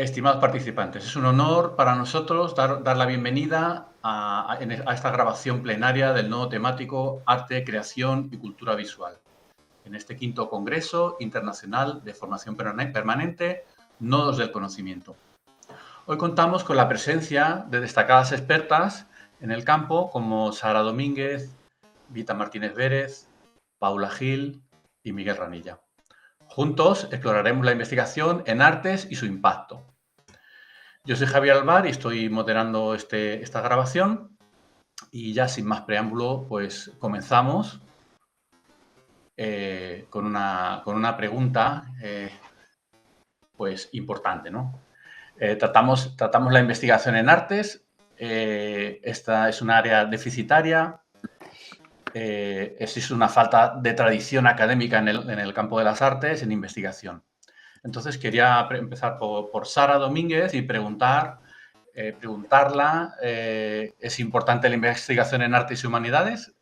Estimados participantes, es un honor para nosotros dar la bienvenida a esta grabación plenaria del nodo temático Arte, Creación y Cultura Visual, en este quinto Congreso Internacional de Formación Permanente, Nodos del Conocimiento. Hoy contamos con la presencia de destacadas expertas en el campo como Sara Domínguez, Vita Martínez Vérez, Paula Gil y Miguel Ranilla. Juntos exploraremos la investigación en artes y su impacto. Yo soy Javier Alvar y estoy moderando esta grabación y ya sin más preámbulo, pues comenzamos con una pregunta pues importante, ¿no? Tratamos la investigación en artes. Esta es un área deficitaria. Existe una falta de tradición académica en el campo de las artes en investigación. Entonces quería empezar por Sara Domínguez y preguntarla, ¿es importante la investigación en artes y humanidades?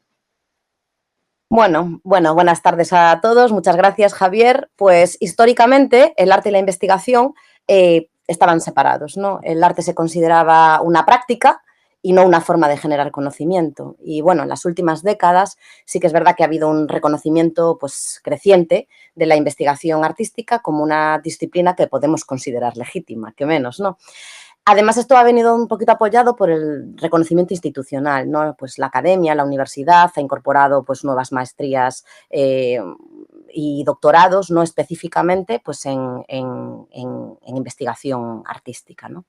Bueno, buenas tardes a todos. Muchas gracias, Javier. Pues históricamente el arte y la investigación estaban separados, ¿no? El arte se consideraba una práctica y no una forma de generar conocimiento. Y bueno, en las últimas décadas sí que es verdad que ha habido un reconocimiento pues, creciente de la investigación artística como una disciplina que podemos considerar legítima, que menos, ¿no? Además, esto ha venido un poquito apoyado por el reconocimiento institucional, ¿no? Pues la academia, la universidad ha incorporado pues, nuevas maestrías y doctorados, no específicamente pues, en investigación artística, ¿no?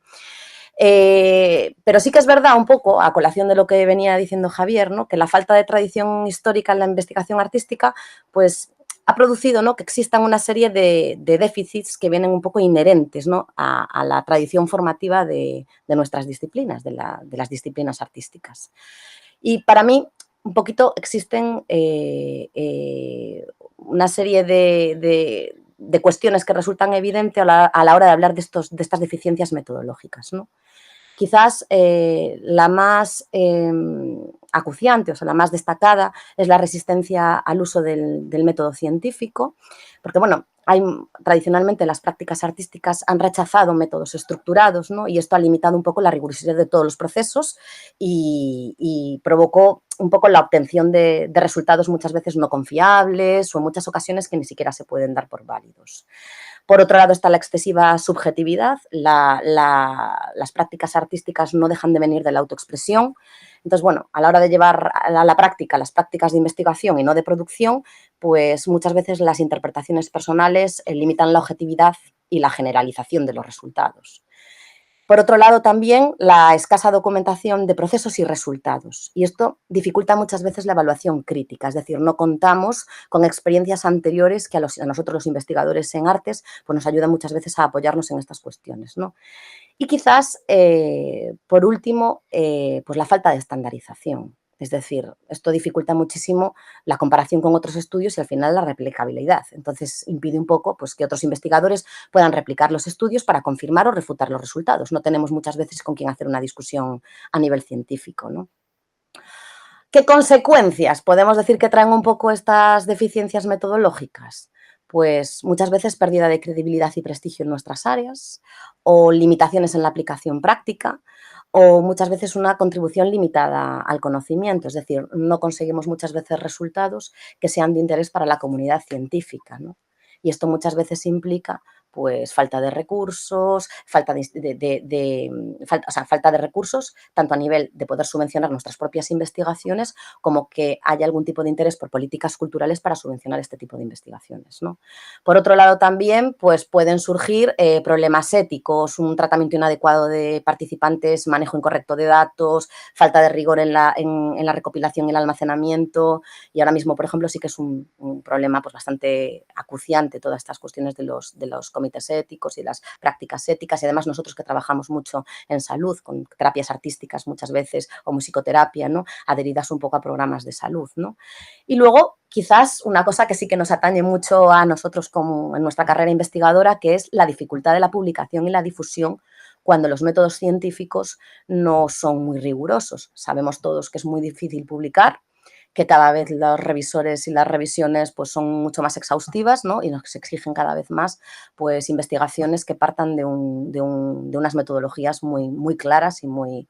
Pero sí que es verdad, un poco, a colación de lo que venía diciendo Javier, ¿no? Que la falta de tradición histórica en la investigación artística, pues ha producido, ¿no?, que existan una serie de déficits que vienen un poco inherentes, ¿no?, a la tradición formativa de nuestras disciplinas, de las disciplinas artísticas. Y para mí, un poquito existen una serie de cuestiones que resultan evidentes a la hora de hablar de estas deficiencias metodológicas, ¿no? Quizás la más acuciante, o sea, la más destacada, es la resistencia al uso del método científico, porque, bueno, tradicionalmente las prácticas artísticas han rechazado métodos estructurados, ¿no? Y esto ha limitado un poco la rigurosidad de todos los procesos y provocó un poco la obtención de resultados muchas veces no confiables o en muchas ocasiones que ni siquiera se pueden dar por válidos. Por otro lado está la excesiva subjetividad, las prácticas artísticas no dejan de venir de la autoexpresión. Entonces, bueno, a la hora de llevar a la práctica las prácticas de investigación y no de producción, pues muchas veces las interpretaciones personales limitan la objetividad y la generalización de los resultados. Por otro lado, también la escasa documentación de procesos y resultados. Y esto dificulta muchas veces la evaluación crítica, es decir, no contamos con experiencias anteriores que a nosotros los investigadores en artes pues nos ayudan muchas veces a apoyarnos en estas cuestiones, ¿no? Y quizás, por último, pues la falta de estandarización. Es decir, esto dificulta muchísimo la comparación con otros estudios y al final la replicabilidad. Entonces impide un poco pues, que otros investigadores puedan replicar los estudios para confirmar o refutar los resultados. No tenemos muchas veces con quién hacer una discusión a nivel científico, ¿no? ¿Qué consecuencias podemos decir que traen un poco estas deficiencias metodológicas? Pues muchas veces pérdida de credibilidad y prestigio en nuestras áreas, o limitaciones en la aplicación práctica, o muchas veces una contribución limitada al conocimiento, es decir, no conseguimos muchas veces resultados que sean de interés para la comunidad científica, ¿no? Y esto muchas veces implica pues falta de recursos, falta de recursos, tanto a nivel de poder subvencionar nuestras propias investigaciones, como que haya algún tipo de interés por políticas culturales para subvencionar este tipo de investigaciones, ¿no? Por otro lado, también pues, pueden surgir problemas éticos, un tratamiento inadecuado de participantes, manejo incorrecto de datos, falta de rigor en la recopilación y el almacenamiento, y ahora mismo, por ejemplo, sí que es un problema pues, bastante acuciante todas estas cuestiones de los comités éticos y las prácticas éticas, y además nosotros que trabajamos mucho en salud, con terapias artísticas muchas veces, o musicoterapia, ¿no?, adheridas un poco a programas de salud, ¿no? Y luego, quizás una cosa que sí que nos atañe mucho a nosotros como en nuestra carrera investigadora, que es la dificultad de la publicación y la difusión cuando los métodos científicos no son muy rigurosos. Sabemos todos que es muy difícil publicar, que cada vez los revisores y las revisiones pues, son mucho más exhaustivas, ¿no? Y nos exigen cada vez más pues, investigaciones que partan de unas metodologías muy claras y muy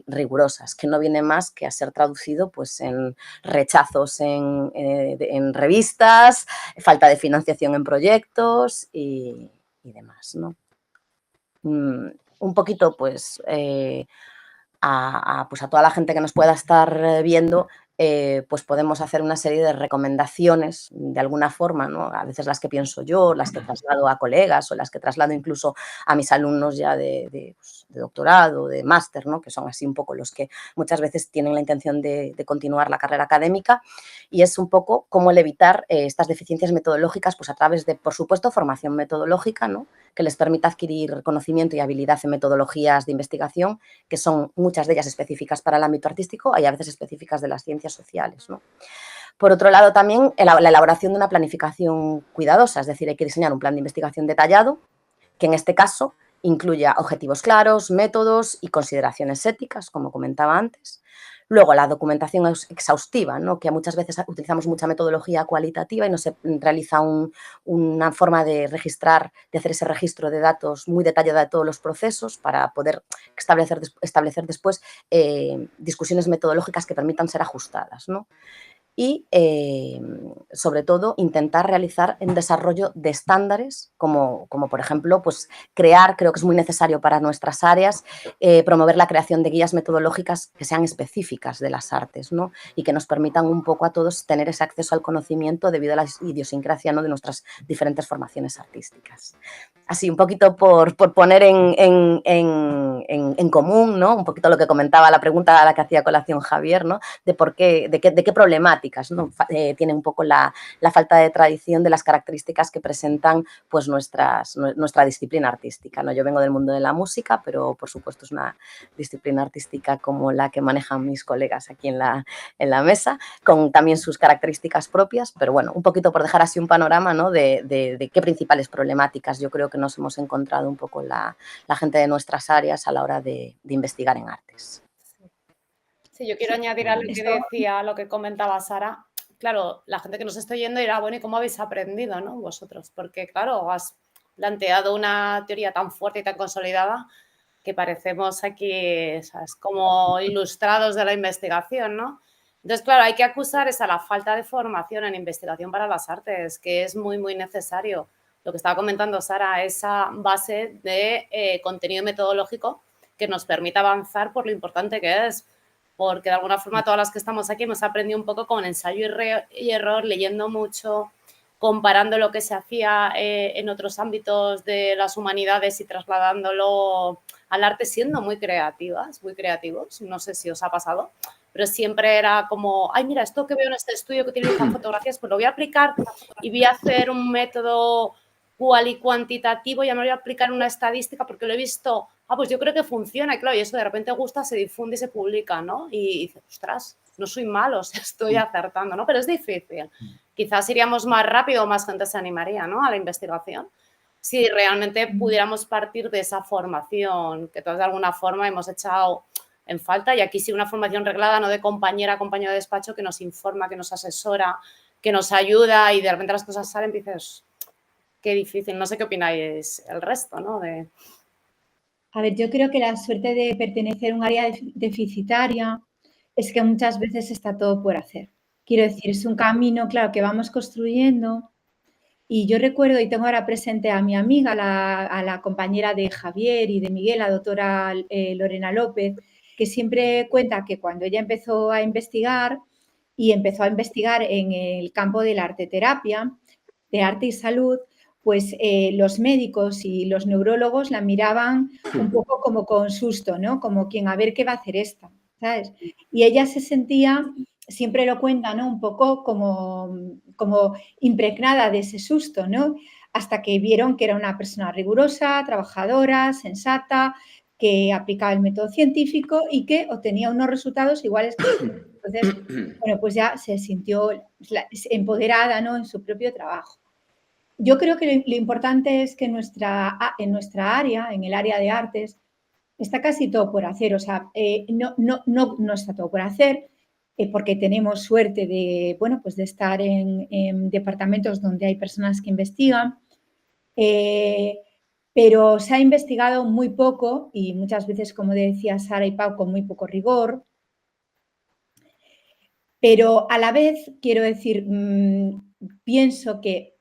rigurosas, que no viene más que a ser traducido pues, en rechazos en revistas, falta de financiación en proyectos y demás, ¿no? Un poquito, pues, pues a toda la gente que nos pueda estar viendo, pues podemos hacer una serie de recomendaciones de alguna forma, ¿no? A veces las que pienso yo, las que traslado a colegas o las que traslado incluso a mis alumnos ya pues, de doctorado, de máster, ¿no? Que son así un poco los que muchas veces tienen la intención de continuar la carrera académica, y es un poco cómo el evitar estas deficiencias metodológicas pues a través de, por supuesto, formación metodológica, ¿no? Que les permita adquirir conocimiento y habilidad en metodologías de investigación, que son muchas de ellas específicas para el ámbito artístico y a veces específicas de las ciencias sociales, ¿no? Por otro lado, también la elaboración de una planificación cuidadosa, es decir, hay que diseñar un plan de investigación detallado, que en este caso incluya objetivos claros, métodos y consideraciones éticas, como comentaba antes. Luego, la documentación exhaustiva, ¿no? Que muchas veces utilizamos mucha metodología cualitativa y no se realiza una forma de registrar, de hacer ese registro de datos muy detallado de todos los procesos para poder establecer después discusiones metodológicas que permitan ser ajustadas, ¿no? Y, sobre todo, intentar realizar un desarrollo de estándares, como por ejemplo, pues, creo que es muy necesario para nuestras áreas, promover la creación de guías metodológicas que sean específicas de las artes, ¿no? Y que nos permitan un poco a todos tener ese acceso al conocimiento debido a la idiosincrasia, ¿no? De nuestras diferentes formaciones artísticas. Así, un poquito por poner en común, ¿no? Un poquito lo que comentaba, la pregunta a la que hacía colación Javier, ¿no? De qué problemáticas, ¿no? Tiene un poco la falta de tradición de las características que presentan pues nuestra disciplina artística, ¿no? Yo vengo del mundo de la música, pero por supuesto es una disciplina artística como la que manejan mis colegas aquí en la mesa, con también sus características propias, pero bueno, un poquito por dejar así un panorama, ¿no? de qué principales problemáticas yo creo que nos hemos encontrado un poco la gente de nuestras áreas a la hora de investigar en artes. Sí, yo quiero añadir a lo que decía, a lo que comentaba Sara. Claro, la gente que nos está oyendo dirá, bueno, ¿y cómo habéis aprendido, no, vosotros? Porque, claro, has planteado una teoría tan fuerte y tan consolidada que parecemos aquí, ¿sabes?, como ilustrados de la investigación, ¿no? Entonces, claro, hay que acusar esa la falta de formación en investigación para las artes, que es muy necesario. Lo que estaba comentando Sara, esa base de contenido metodológico que nos permita avanzar por lo importante que es. Porque de alguna forma todas las que estamos aquí hemos aprendido un poco con ensayo y error, leyendo mucho, comparando lo que se hacía en otros ámbitos de las humanidades y trasladándolo al arte, siendo muy creativas, muy creativos. No sé si os ha pasado, pero siempre era como, ay, mira, esto que veo en este estudio que utiliza fotografías, pues lo voy a aplicar y voy a hacer un método cual y cuantitativo, ya me voy a aplicar una estadística porque lo he visto, pues yo creo que funciona, y claro, y eso de repente gusta, se difunde y se publica, ¿no? Y dices, ostras, no soy malo, estoy acertando, ¿no? Pero es difícil. Quizás iríamos más rápido, más gente se animaría, ¿no?, a la investigación, si realmente pudiéramos partir de esa formación que todos de alguna forma hemos echado en falta, y aquí sí una formación reglada, no de compañera, compañero de despacho que nos informa, que nos asesora, que nos ayuda, y de repente las cosas salen y dices, qué difícil. No sé qué opináis el resto, ¿no? A ver, yo creo que la suerte de pertenecer a un área deficitaria es que muchas veces está todo por hacer. Quiero decir, es un camino, claro, que vamos construyendo. Y yo recuerdo, y tengo ahora presente a mi amiga, a la compañera de Javier y de Miguel, la doctora Lorena López, que siempre cuenta que cuando ella empezó a investigar, y empezó a investigar en el campo de la arteterapia, de arte y salud, pues los médicos y los neurólogos la miraban un poco como con susto, ¿no? Como quien, a ver qué va a hacer esta, ¿sabes? Y ella se sentía, siempre lo cuenta, ¿no?, un poco como impregnada de ese susto, ¿no? Hasta que vieron que era una persona rigurosa, trabajadora, sensata, que aplicaba el método científico y que obtenía unos resultados iguales que ellos. Entonces, bueno, pues ya se sintió empoderada, ¿no?, en su propio trabajo. Yo creo que lo importante es que en nuestra área, en el área de artes, está casi todo por hacer. O sea, no está todo por hacer, porque tenemos suerte de, bueno, pues de estar en departamentos donde hay personas que investigan, pero se ha investigado muy poco y muchas veces, como decía Sara y Pau, con muy poco rigor. Pero a la vez, quiero decir, pienso que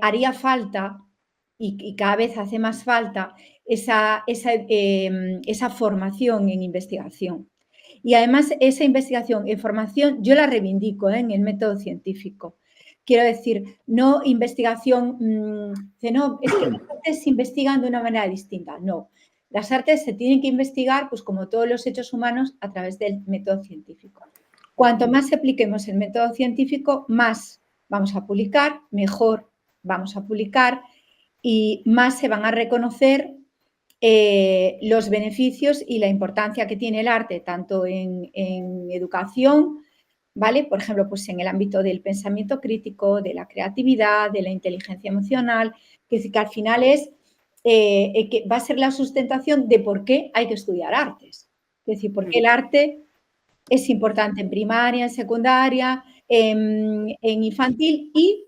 haría falta y cada vez hace más falta esa formación en investigación. Y además esa investigación en formación yo la reivindico en el método científico. Quiero decir, no investigación, no, es que las artes se investigan de una manera distinta. No, las artes se tienen que investigar, pues como todos los hechos humanos, a través del método científico. Cuanto más apliquemos el método científico, más vamos a publicar, mejor vamos a publicar y más se van a reconocer los beneficios y la importancia que tiene el arte, tanto en educación, ¿vale? Por ejemplo, pues en el ámbito del pensamiento crítico, de la creatividad, de la inteligencia emocional, que al final es que va a ser la sustentación de por qué hay que estudiar artes. Es decir, por qué el arte es importante en primaria, en secundaria, en infantil y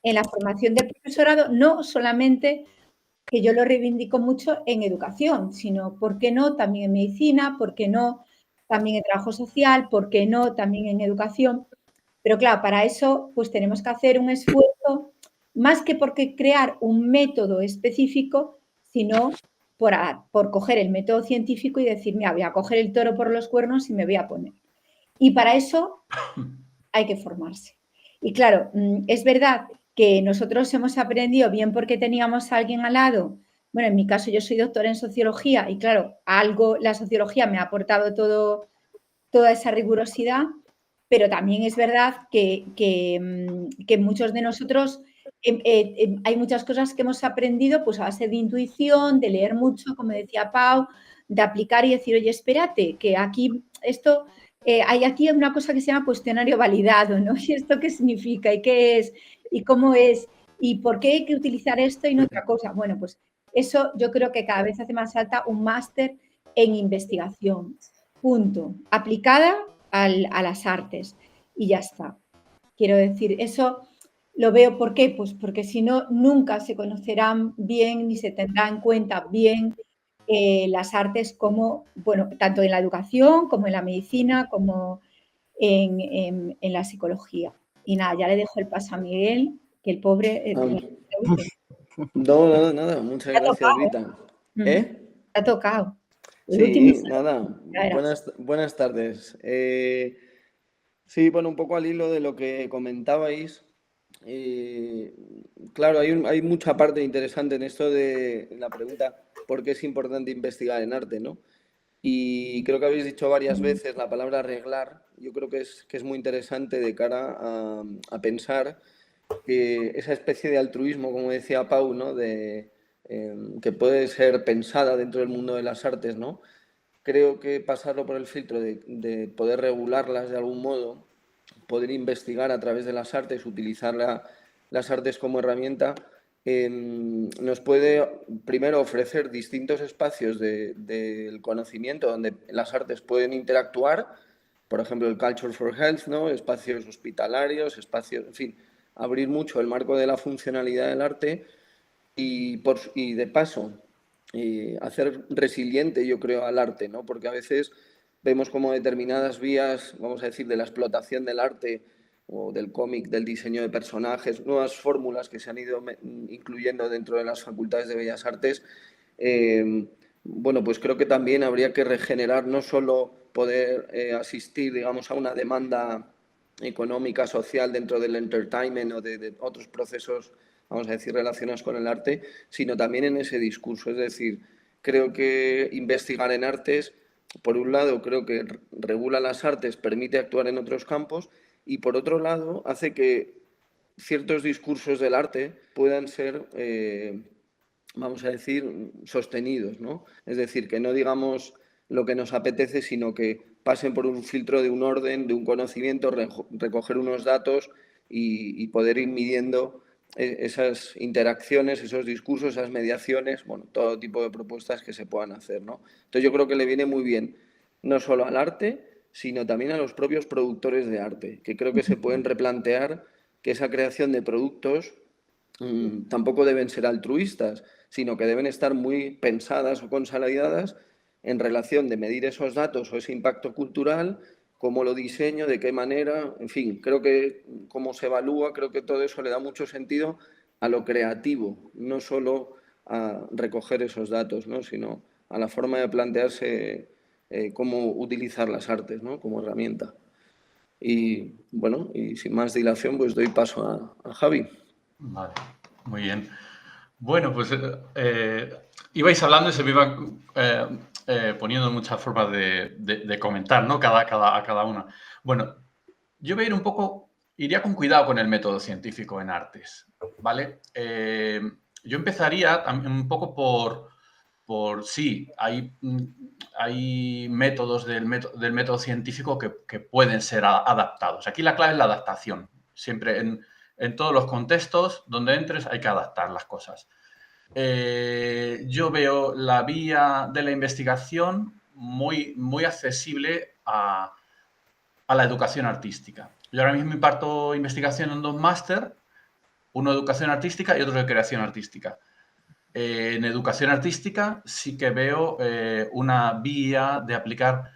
en la formación del profesorado, no solamente, que yo lo reivindico mucho, en educación, sino, ¿por qué no?, también en medicina, ¿por qué no?, también en trabajo social, ¿por qué no?, también en educación. Pero claro, para eso pues tenemos que hacer un esfuerzo, más que porque crear un método específico, sino por coger el método científico y decir, mira, voy a coger el toro por los cuernos y me voy a poner. Y para eso hay que formarse. Y claro, es verdad que nosotros hemos aprendido bien porque teníamos a alguien al lado. Bueno, en mi caso yo soy doctora en sociología y claro, algo la sociología me ha aportado toda esa rigurosidad, pero también es verdad que muchos de nosotros hay muchas cosas que hemos aprendido pues a base de intuición, de leer mucho, como decía Pau, de aplicar y decir, oye, espérate, que aquí esto, hay aquí una cosa que se llama cuestionario validado, ¿no? ¿Y esto qué significa? ¿Y qué es? ¿Y cómo es? ¿Y por qué hay que utilizar esto y no otra cosa? Bueno, pues eso yo creo que cada vez hace más falta un máster en investigación. Punto. Aplicada a las artes. Y ya está. Quiero decir, eso lo veo, ¿por qué? Pues porque si no, nunca se conocerán bien ni se tendrá en cuenta bien las artes como, bueno, tanto en la educación como en la medicina, como en la psicología. Y nada, ya le dejo el paso a Miguel, que el pobre... No, nada, muchas gracias, Rita. Te ha tocado. Sí, nada, buenas tardes. Sí, bueno, un poco al hilo de lo que comentabais. Claro, hay mucha parte interesante en esto de la pregunta ¿por qué es importante investigar en arte, no? Y creo que habéis dicho varias veces la palabra arreglar. Yo creo que es muy interesante de cara a pensar que esa especie de altruismo, como decía Pau, ¿no? Que puede ser pensada dentro del mundo de las artes, ¿no? Creo que pasarlo por el filtro de poder regularlas de algún modo, poder investigar a través de las artes, utilizar las artes como herramienta, nos puede primero ofrecer distintos espacios del conocimiento donde las artes pueden interactuar, por ejemplo el Culture for Health, ¿no? Espacios hospitalarios, espacios, en fin, abrir mucho el marco de la funcionalidad del arte y de paso hacer resiliente, yo creo, al arte, ¿no? Porque a veces vemos como determinadas vías, vamos a decir, de la explotación del arte o del cómic, del diseño de personajes, nuevas fórmulas que se han ido incluyendo dentro de las facultades de Bellas Artes, bueno, pues creo que también habría que regenerar, no solo poder asistir, digamos, a una demanda económica, social dentro del entertainment o de otros procesos, vamos a decir, relacionados con el arte, sino también en ese discurso. Es decir, creo que investigar en artes, por un lado, creo que regula las artes, permite actuar en otros campos, y por otro lado, hace que ciertos discursos del arte puedan ser, vamos a decir, sostenidos, ¿no? Es decir, que no digamos lo que nos apetece, sino que pasen por un filtro de un orden, de un conocimiento, recoger unos datos y poder ir midiendo esas interacciones, esos discursos, esas mediaciones, bueno, todo tipo de propuestas que se puedan hacer, ¿no? Entonces yo creo que le viene muy bien no solo al arte, sino también a los propios productores de arte, que creo que se pueden replantear que esa creación de productos tampoco deben ser altruistas, sino que deben estar muy pensadas o consolidadas en relación de medir esos datos o ese impacto cultural, cómo lo diseño, de qué manera, en fin, creo que cómo se evalúa, creo que todo eso le da mucho sentido a lo creativo, no solo a recoger esos datos, ¿no? Sino a la forma de plantearse cómo utilizar las artes, ¿no? Como herramienta. Y bueno, y sin más dilación, pues doy paso a Javi. Vale, muy bien. Bueno, pues ibais hablando y se me iban poniendo muchas formas de comentar, ¿no? A cada una. Bueno, yo voy a ir un poco, iría con cuidado con el método científico en artes, ¿vale? Yo empezaría un poco sí, hay métodos del método científico que pueden ser adaptados. Aquí la clave es la adaptación. Siempre en todos los contextos donde entres hay que adaptar las cosas. Yo veo la vía de la investigación muy accesible a la educación artística. Yo ahora mismo imparto investigación en 2 máster, uno de educación artística y otro de creación artística. En educación artística sí que veo una vía de aplicar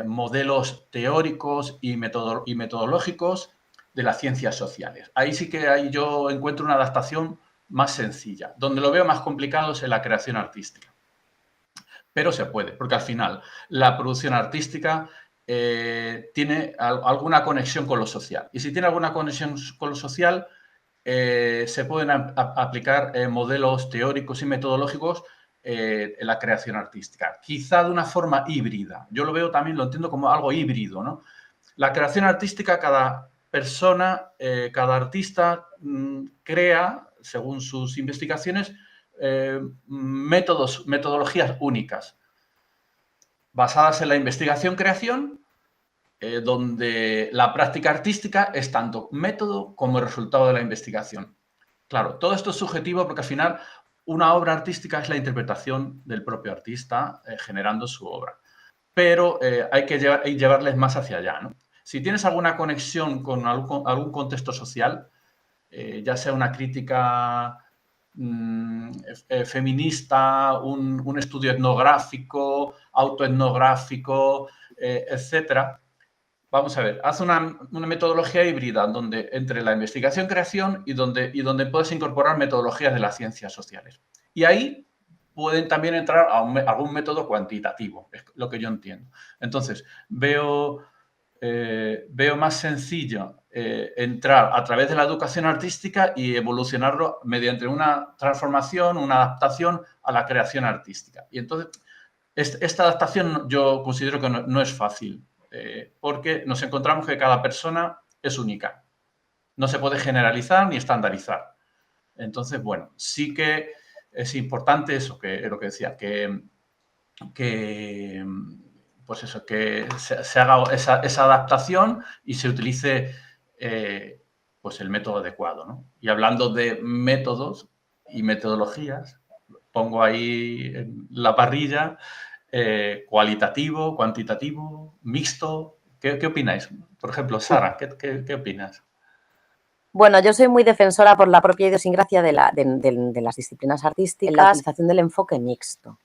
modelos teóricos y metodológicos de las ciencias sociales. Ahí sí que yo encuentro una adaptación más sencilla. Donde lo veo más complicado es en la creación artística. Pero se puede, porque al final la producción artística tiene alguna conexión con lo social. Y si tiene alguna conexión con lo social, se pueden aplicar modelos teóricos y metodológicos en la creación artística. Quizá de una forma híbrida. Yo lo veo también, lo entiendo como algo híbrido, ¿no? La creación artística, cada persona, cada artista crea, según sus investigaciones, metodologías únicas, basadas en la investigación-creación, donde la práctica artística es tanto método como resultado de la investigación. Claro, todo esto es subjetivo porque al final una obra artística es la interpretación del propio artista generando su obra. Pero hay que llevarles más hacia allá, ¿no? Si tienes alguna conexión con algún contexto social, ya sea una crítica feminista, un estudio etnográfico, autoetnográfico, etcétera. Vamos a ver, haz una metodología híbrida donde entre la investigación-creación y donde puedes incorporar metodologías de las ciencias sociales. Y ahí pueden también entrar a algún método cuantitativo, es lo que yo entiendo. Entonces, veo más sencillo entrar a través de la educación artística y evolucionarlo mediante una transformación, una adaptación a la creación artística. Y entonces, esta adaptación yo considero que no es fácil, porque nos encontramos que cada persona es única. No se puede generalizar ni estandarizar. Entonces, bueno, sí que es importante eso, lo que decía, pues eso, que se haga esa adaptación y se utilice pues el método adecuado, ¿no? Y hablando de métodos y metodologías, pongo ahí en la parrilla cualitativo, cuantitativo, mixto. ¿Qué opináis? Por ejemplo, Sara, ¿qué opinas? Bueno, yo soy muy defensora por la propia idiosincrasia de las disciplinas artísticas en la utilización del enfoque mixto.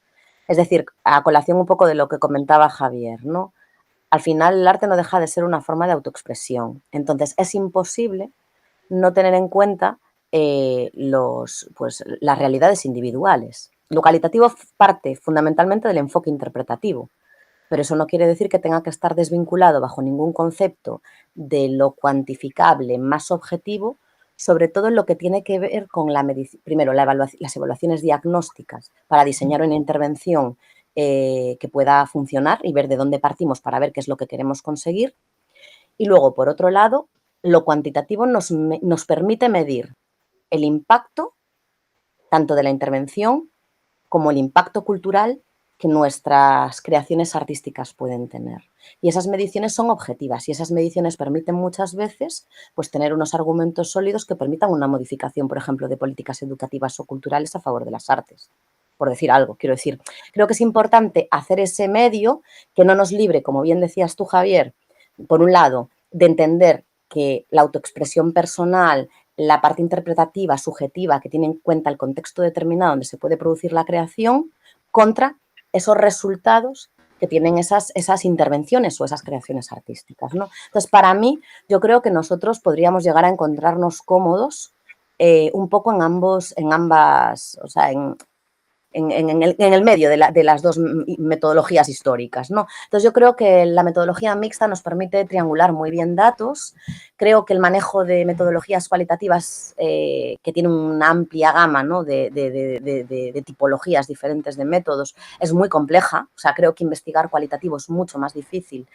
Es decir, a colación un poco de lo que comentaba Javier, ¿no? Al final el arte no deja de ser una forma de autoexpresión. Entonces es imposible no tener en cuenta las realidades individuales. Lo cualitativo parte fundamentalmente del enfoque interpretativo, pero eso no quiere decir que tenga que estar desvinculado bajo ningún concepto de lo cuantificable más objetivo, sobre todo en lo que tiene que ver con primero las evaluaciones diagnósticas para diseñar una intervención que pueda funcionar y ver de dónde partimos para ver qué es lo que queremos conseguir. Y luego, por otro lado, lo cuantitativo nos permite medir el impacto tanto de la intervención como el impacto cultural que nuestras creaciones artísticas pueden tener. Y esas mediciones son objetivas y esas mediciones permiten muchas veces pues, tener unos argumentos sólidos que permitan una modificación, por ejemplo, de políticas educativas o culturales a favor de las artes. por decir algo, quiero decir. Creo que es importante hacer ese medio que no nos libre, como bien decías tú, Javier, por un lado, de entender que la autoexpresión personal, la parte interpretativa, subjetiva, que tiene en cuenta el contexto determinado donde se puede producir la creación, contra esos resultados que tienen esas intervenciones o esas creaciones artísticas, ¿no? Entonces, para mí, yo creo que nosotros podríamos llegar a encontrarnos cómodos un poco en ambas, o sea, en el medio de las dos metodologías históricas, ¿no? Entonces, yo creo que la metodología mixta nos permite triangular muy bien datos. Creo que el manejo de metodologías cualitativas que tiene una amplia gama, ¿no?, de tipologías diferentes de métodos es muy compleja. O sea, creo que investigar cualitativo es mucho más difícil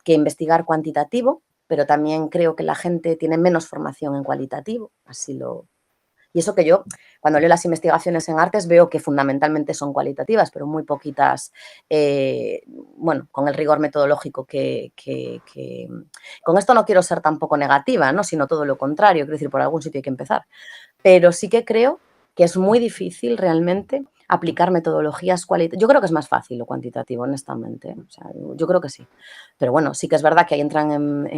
que investigar cuantitativo, pero también creo que la gente tiene menos formación en cualitativo, y eso que yo, cuando leo las investigaciones en artes, veo que fundamentalmente son cualitativas, pero muy poquitas, bueno, con el rigor metodológico que... Con esto no quiero ser tampoco negativa, ¿no?, sino todo lo contrario, quiero decir, por algún sitio hay que empezar. Pero sí que creo que es muy difícil realmente aplicar metodologías cualitativas. Yo creo que es más fácil lo cuantitativo, honestamente. O sea, yo creo que sí. Pero bueno, sí que es verdad que ahí entran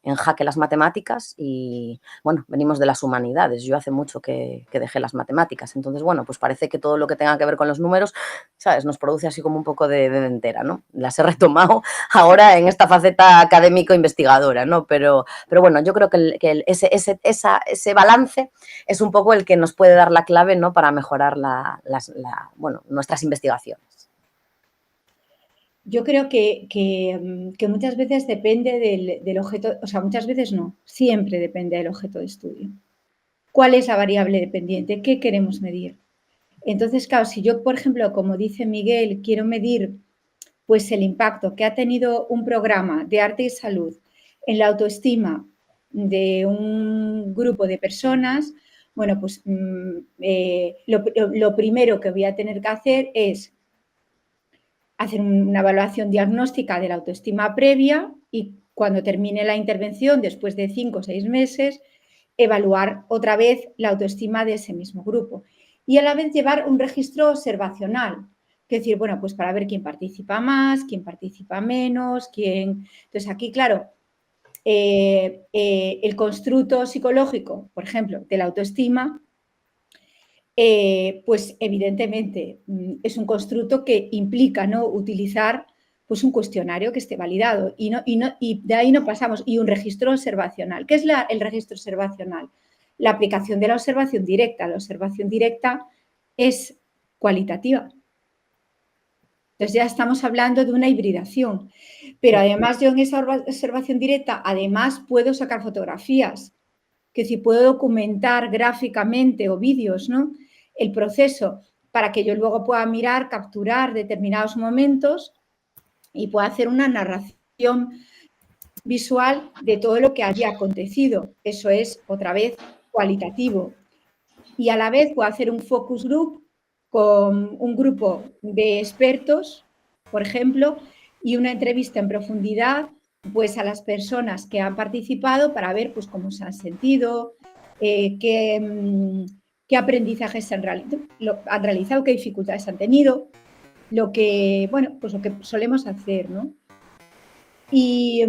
en jaque las matemáticas y, bueno, venimos de las humanidades. Yo hace mucho que dejé las matemáticas. Entonces, bueno, pues parece que todo lo que tenga que ver con los números, ¿sabes?, nos produce así como un poco de dentera, ¿no? Las he retomado ahora en esta faceta académico-investigadora, ¿no? Pero bueno, yo creo que ese balance es un poco el que nos puede dar la clave, ¿no?, para mejorar bueno, nuestras investigaciones. Yo creo que muchas veces depende del objeto, o sea, muchas veces no, siempre depende del objeto de estudio. ¿Cuál es la variable dependiente? ¿Qué queremos medir? Entonces, claro, si yo, por ejemplo, como dice Miguel, quiero medir pues el impacto que ha tenido un programa de arte y salud en la autoestima de un grupo de personas, bueno, pues lo primero que voy a tener que hacer es hacer una evaluación diagnóstica de la autoestima previa y cuando termine la intervención, después de 5 o 6 meses, evaluar otra vez la autoestima de ese mismo grupo. Y a la vez llevar un registro observacional, es decir, bueno, pues para ver quién participa más, quién participa menos, quién... Entonces aquí, claro, el constructo psicológico, por ejemplo, de la autoestima, pues evidentemente es un constructo que implica, ¿no?, utilizar pues un cuestionario que esté validado y de ahí no pasamos. Y un registro observacional. ¿Qué es el registro observacional? La aplicación de la observación directa. La observación directa es cualitativa. Entonces ya estamos hablando de una hibridación. Pero además yo en esa observación directa, además puedo sacar fotografías, que si puedo documentar gráficamente o vídeos, ¿no?, el proceso para que yo luego pueda mirar, capturar determinados momentos y pueda hacer una narración visual de todo lo que haya acontecido. Eso es, otra vez, cualitativo. Y a la vez puedo hacer un focus group con un grupo de expertos, por ejemplo, y una entrevista en profundidad pues a las personas que han participado para ver pues cómo se han sentido, qué aprendizajes han realizado, qué dificultades han tenido, lo que solemos hacer, ¿no? Y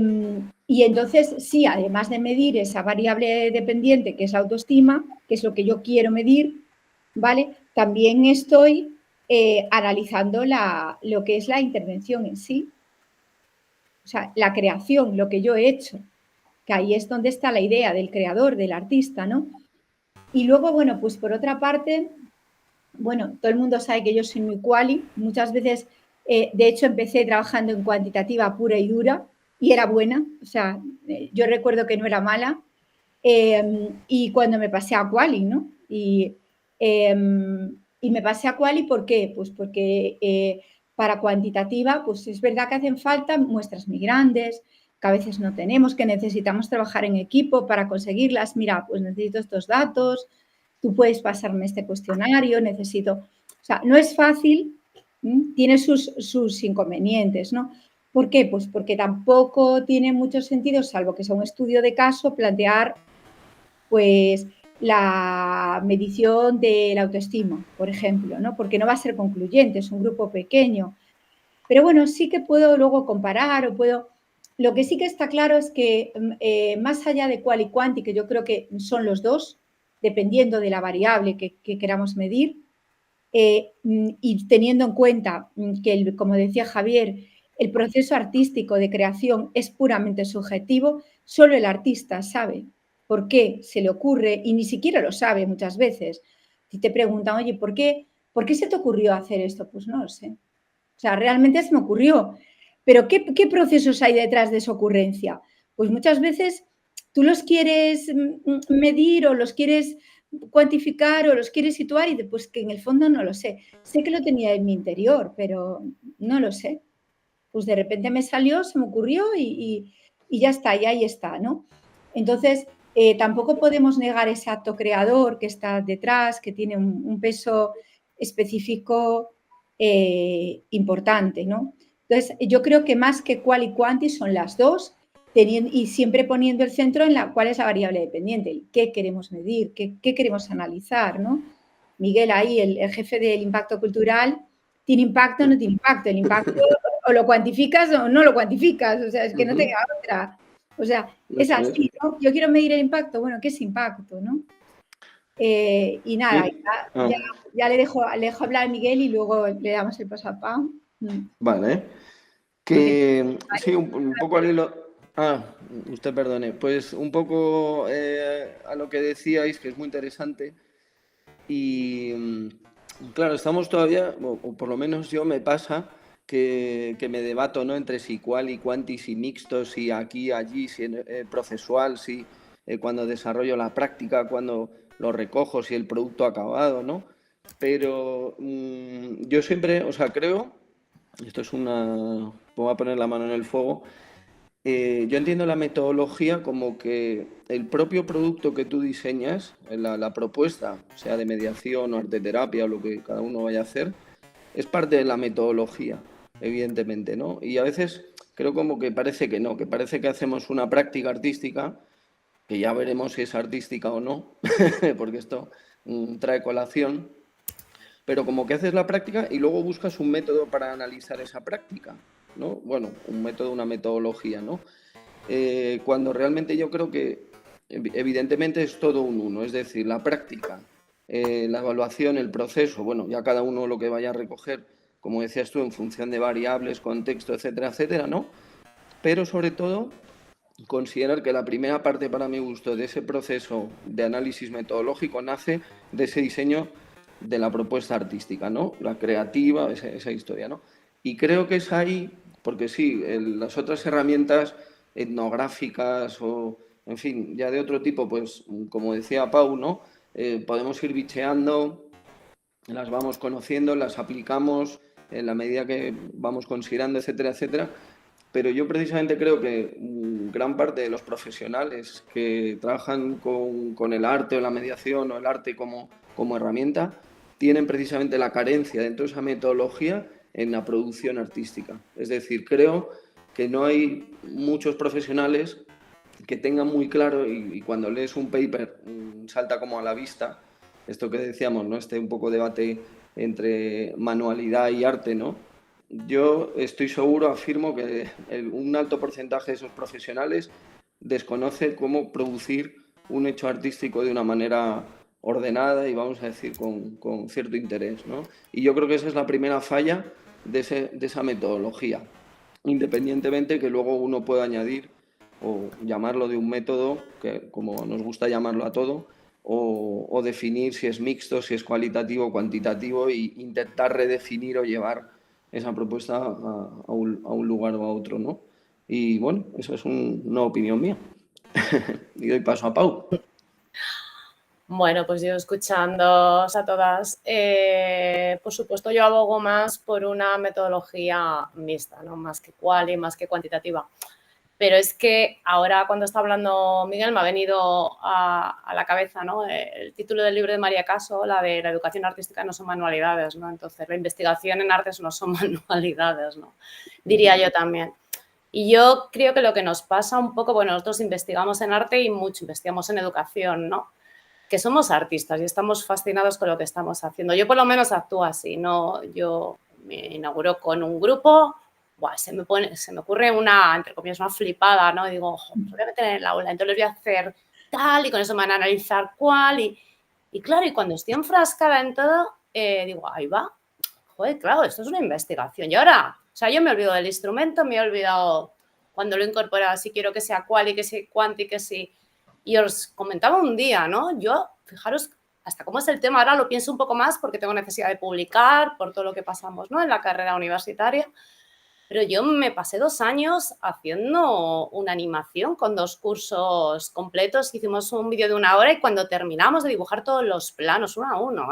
entonces, sí, además de medir esa variable dependiente que es la autoestima, que es lo que yo quiero medir, ¿vale?, también estoy analizando lo que es la intervención en sí, o sea, la creación, lo que yo he hecho, que ahí es donde está la idea del creador, del artista, ¿no? Y luego, bueno, pues por otra parte, bueno, todo el mundo sabe que yo soy muy quali, muchas veces, de hecho, empecé trabajando en cuantitativa pura y dura y era buena, o sea, yo recuerdo que no era mala, y cuando me pasé a quali, ¿no? Y me pasé a quali, ¿por qué? Pues porque para cuantitativa, pues es verdad que hacen falta muestras muy grandes, que a veces no tenemos, que necesitamos trabajar en equipo para conseguirlas. Mira, pues necesito estos datos, tú puedes pasarme este cuestionario, necesito... O sea, no es fácil, tiene sus inconvenientes, ¿no? ¿Por qué? Pues porque tampoco tiene mucho sentido, salvo que sea un estudio de caso, plantear pues la medición de la autoestima, por ejemplo, ¿no? Porque no va a ser concluyente, es un grupo pequeño. Pero bueno, sí que puedo luego comparar o puedo... Lo que sí que está claro es que más allá de cual y cuanti, que yo creo que son los dos, dependiendo de la variable que queramos medir, y teniendo en cuenta que, como decía Javier, el proceso artístico de creación es puramente subjetivo, solo el artista sabe por qué se le ocurre y ni siquiera lo sabe muchas veces. Si te preguntan, oye, ¿por qué se te ocurrió hacer esto? Pues no lo sé. O sea, realmente se me ocurrió. Pero ¿qué procesos hay detrás de esa ocurrencia? Pues muchas veces tú los quieres medir o los quieres cuantificar o los quieres situar y pues que en el fondo no lo sé. Sé que lo tenía en mi interior, pero no lo sé. Pues de repente me salió, se me ocurrió y ya está, y ahí está, ¿no? Entonces, tampoco podemos negar ese acto creador que está detrás, que tiene un peso específico importante, ¿no? Entonces, yo creo que más que cual y cuanti son las dos, y siempre poniendo el centro en cuál es la variable dependiente, qué queremos medir, qué queremos analizar, ¿no? Miguel ahí, el jefe del impacto cultural, ¿tiene impacto o no tiene impacto? El impacto o lo cuantificas o no lo cuantificas, o sea, es que no tenga otra. O sea, es así, ¿no? Yo quiero medir el impacto, bueno, ¿qué es impacto, no? Y nada, ya le dejo hablar a Miguel y luego le damos el paso a Pau. Vale. Que sí, un poco al hilo... usted perdone. Pues un poco a lo que decíais, que es muy interesante. Y claro, estamos todavía, o por lo menos yo me pasa, que me debato, ¿no? Entre si cual y cuanti, si mixto, si aquí, allí, si procesual, si cuando desarrollo la práctica, cuando lo recojo, si el producto acabado, ¿no? Pero yo siempre, o sea, creo, esto es voy a poner la mano en el fuego, yo entiendo la metodología como que el propio producto que tú diseñas, la propuesta, sea de mediación o arteterapia o lo que cada uno vaya a hacer, es parte de la metodología, evidentemente, ¿no? Y a veces creo como que parece que no, que parece que hacemos una práctica artística, que ya veremos si es artística o no, porque esto trae colación, pero como que haces la práctica y luego buscas un método para analizar esa práctica, ¿no? Bueno, un método, una metodología, ¿no? Cuando realmente yo creo que evidentemente es todo un uno, es decir, la práctica, la evaluación, el proceso, bueno, ya cada uno lo que vaya a recoger, como decías tú, en función de variables, contexto, etcétera, etcétera, ¿no? Pero sobre todo considerar que la primera parte para mi gusto de ese proceso de análisis metodológico nace de ese diseño de la propuesta artística, ¿no? La creativa, esa historia, ¿no? Y creo que es ahí, porque sí, las otras herramientas etnográficas o, en fin, ya de otro tipo, pues, como decía Pau, ¿no? Podemos ir bicheando, las vamos conociendo, las aplicamos en la medida que vamos considerando, etcétera, etcétera. Pero yo precisamente creo que gran parte de los profesionales que trabajan con el arte o la mediación o el arte como herramienta tienen precisamente la carencia dentro de esa metodología en la producción artística. Es decir, creo que no hay muchos profesionales que tengan muy claro y cuando lees un paper salta como a la vista esto que decíamos, ¿no? Un poco debate entre manualidad y arte, ¿no? Yo estoy seguro, afirmo que un alto porcentaje de esos profesionales desconoce cómo producir un hecho artístico de una manera ordenada y vamos a decir con cierto interés, ¿no? Y yo creo que esa es la primera falla de esa metodología, independientemente que luego uno pueda añadir o llamarlo de un método, que como nos gusta llamarlo a todo, o definir si es mixto, si es cualitativo o cuantitativo e intentar redefinir o llevar esa propuesta a un lugar o a otro, ¿no? Y bueno, eso es una opinión mía. Y doy paso a Pau. Bueno, pues yo escuchándoos a todas, por supuesto yo abogo más por una metodología mixta, ¿no? Más que cual y más que cuantitativa. Pero es que ahora cuando está hablando Miguel me ha venido a la cabeza, ¿no? El título del libro de María Caso, la de la educación artística no son manualidades, ¿no? Entonces la investigación en artes no son manualidades, ¿no? Diría yo también. Y yo creo que lo que nos pasa un poco, bueno, nosotros investigamos en arte y mucho investigamos en educación, ¿no? que somos artistas y estamos fascinados con lo que estamos haciendo. Yo por lo menos actúo así, ¿no? Yo me inauguro con un grupo, buah, se me ocurre una, entre comillas, una flipada, ¿no? Y digo, ojo, me voy a meter en el aula, entonces voy a hacer tal y con eso me van a analizar cuál y claro, y cuando estoy enfrascada en todo, digo, ahí va, joder, claro, esto es una investigación y ahora, o sea, yo me olvido del instrumento, me he olvidado cuando lo he incorporado, si quiero que sea cuál y que sea cuánto y que sí. Y os comentaba un día, ¿no? Yo, fijaros, hasta cómo es el tema, ahora lo pienso un poco más porque tengo necesidad de publicar por todo lo que pasamos, ¿no? En la carrera universitaria. Pero yo me pasé 2 años haciendo una animación con 2 cursos completos. Hicimos un vídeo de 1 hora y cuando terminamos de dibujar todos los planos, uno a uno,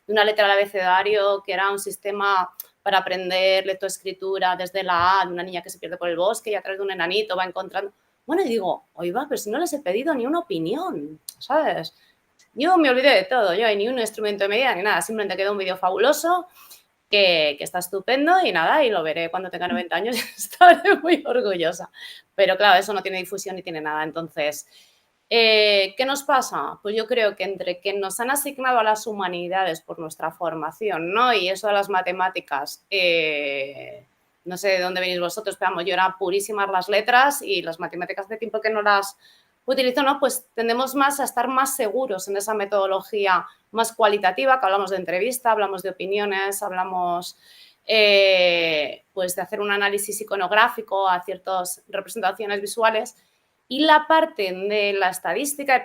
de una letra al abecedario, que era un sistema para aprender lectoescritura desde la A, de una niña que se pierde por el bosque y a través de un enanito va encontrando... Bueno, y digo, oiga, pero si no les he pedido ni una opinión, ¿sabes? Yo me olvidé de todo, yo ni un instrumento de medida ni nada, simplemente quedó un vídeo fabuloso que está estupendo y nada, y lo veré cuando tenga 90 años y estaré muy orgullosa. Pero claro, eso no tiene difusión ni tiene nada. Entonces, ¿qué nos pasa? Pues yo creo que entre que nos han asignado a las humanidades por nuestra formación, ¿no? Y eso de las matemáticas, no sé de dónde venís vosotros, pero vamos, yo era purísimas las letras y las matemáticas de tiempo que no las utilizo, ¿no? Pues tendemos más a estar más seguros en esa metodología más cualitativa, que hablamos de entrevista, hablamos de opiniones, hablamos pues de hacer un análisis iconográfico a ciertas representaciones visuales y la parte de la estadística,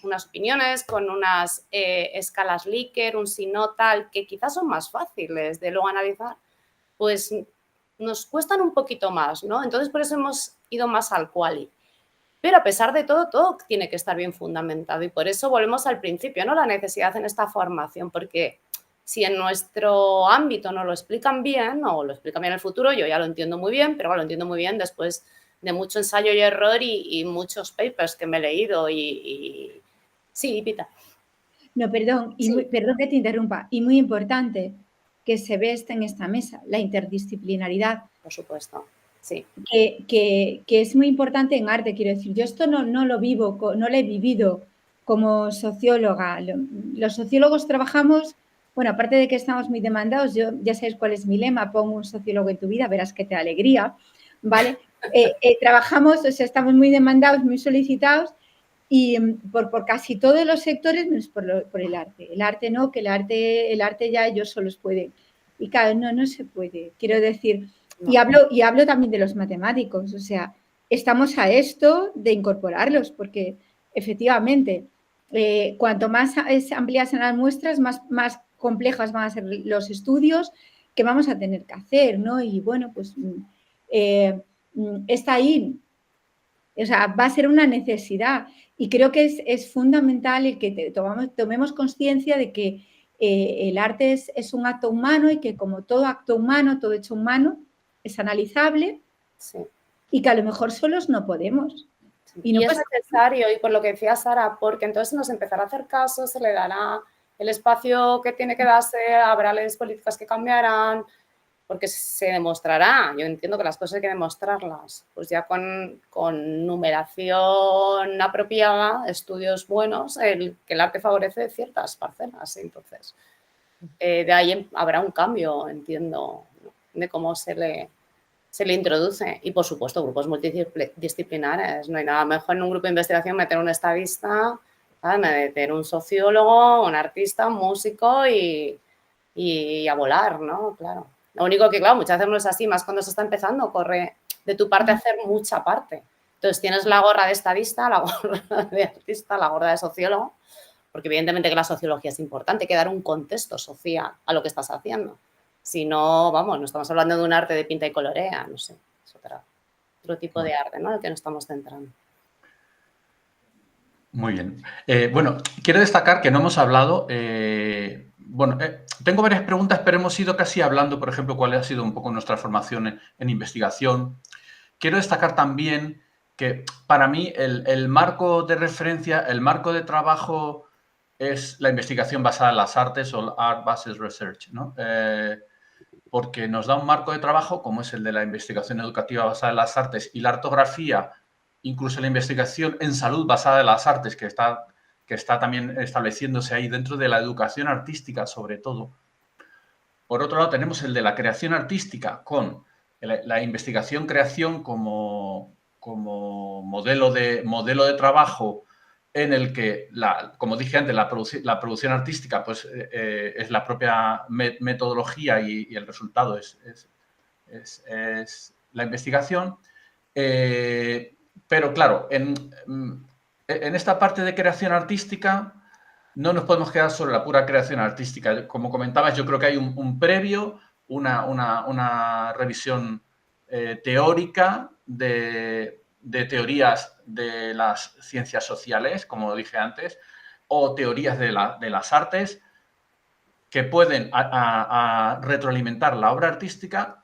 unas opiniones con unas escalas Likert, un sino tal, que quizás son más fáciles de luego analizar, pues nos cuestan un poquito más, ¿no? Entonces, por eso hemos ido más al quali. Pero a pesar de todo, todo tiene que estar bien fundamentado y por eso volvemos al principio, ¿no? La necesidad en esta formación, porque si en nuestro ámbito no lo explican bien o lo explican bien en el futuro, yo ya lo entiendo muy bien, pero lo entiendo muy bien después de mucho ensayo y error y muchos papers que me he leído y... Sí, Pita. No, perdón, perdón que te interrumpa. Y muy importante que se ve en esta mesa, la interdisciplinaridad. Por supuesto, sí. Que es muy importante en arte, quiero decir. Yo esto no lo vivo, no lo he vivido como socióloga. Los sociólogos trabajamos, bueno, aparte de que estamos muy demandados, yo ya sabéis cuál es mi lema, pongo un sociólogo en tu vida, verás que te da alegría, ¿vale? Trabajamos, o sea, estamos muy demandados, muy solicitados y por casi todos los sectores, menos por el arte. El arte no, que el arte ya ellos solos pueden. Y claro, no se puede. Quiero decir, no. Y hablo también de los matemáticos, o sea, estamos a esto de incorporarlos, porque efectivamente, cuanto más amplias sean las muestras, más complejas van a ser los estudios que vamos a tener que hacer, ¿no? Y bueno, pues está ahí. O sea, va a ser una necesidad y creo que es fundamental el que tomemos conciencia de que el arte es un acto humano y que como todo acto humano, todo hecho humano, es analizable sí. Y que a lo mejor solos no podemos. Y es necesario, y por lo que decía Sara, porque entonces nos empezará a hacer caso, se le dará el espacio que tiene que darse, habrá leyes políticas que cambiarán, porque se demostrará, yo entiendo que las cosas hay que demostrarlas, pues ya con numeración apropiada, estudios buenos, que el arte favorece ciertas parcelas, entonces de ahí habrá un cambio, entiendo, de cómo se le introduce y por supuesto grupos multidisciplinares, no hay nada mejor en un grupo de investigación meter un estadista, meter un sociólogo, un artista, un músico y a volar, ¿no? Claro. Lo único que, claro, muchas veces no es así, más cuando se está empezando, corre de tu parte a hacer mucha parte. Entonces, tienes la gorra de estadista, la gorra de artista, la gorra de sociólogo, porque evidentemente que la sociología es importante, hay que dar un contexto social a lo que estás haciendo. Si no, vamos, no estamos hablando de un arte de pinta y colorea, no sé, es otro tipo de arte, ¿no? Al que nos estamos centrando. Muy bien. Bueno, quiero destacar que no hemos hablado... tengo varias preguntas, pero hemos ido casi hablando, por ejemplo, cuál ha sido un poco nuestra formación en investigación. Quiero destacar también que para mí el marco de referencia, el marco de trabajo es la investigación basada en las artes o Art-Based Research, ¿no? Porque nos da un marco de trabajo como es el de la investigación educativa basada en las artes y la ortografía, incluso la investigación en salud basada en las artes, que está que está también estableciéndose ahí dentro de la educación artística, sobre todo. Por otro lado, tenemos el de la creación artística con la investigación-creación como modelo de trabajo en el que, como dije antes, la producción artística pues, es la propia metodología y el resultado es la investigación. Pero claro, en esta parte de creación artística no nos podemos quedar sobre la pura creación artística. Como comentabas, yo creo que hay un previo, una revisión teórica de teorías de las ciencias sociales, como dije antes, o teorías de las artes que pueden retroalimentar la obra artística.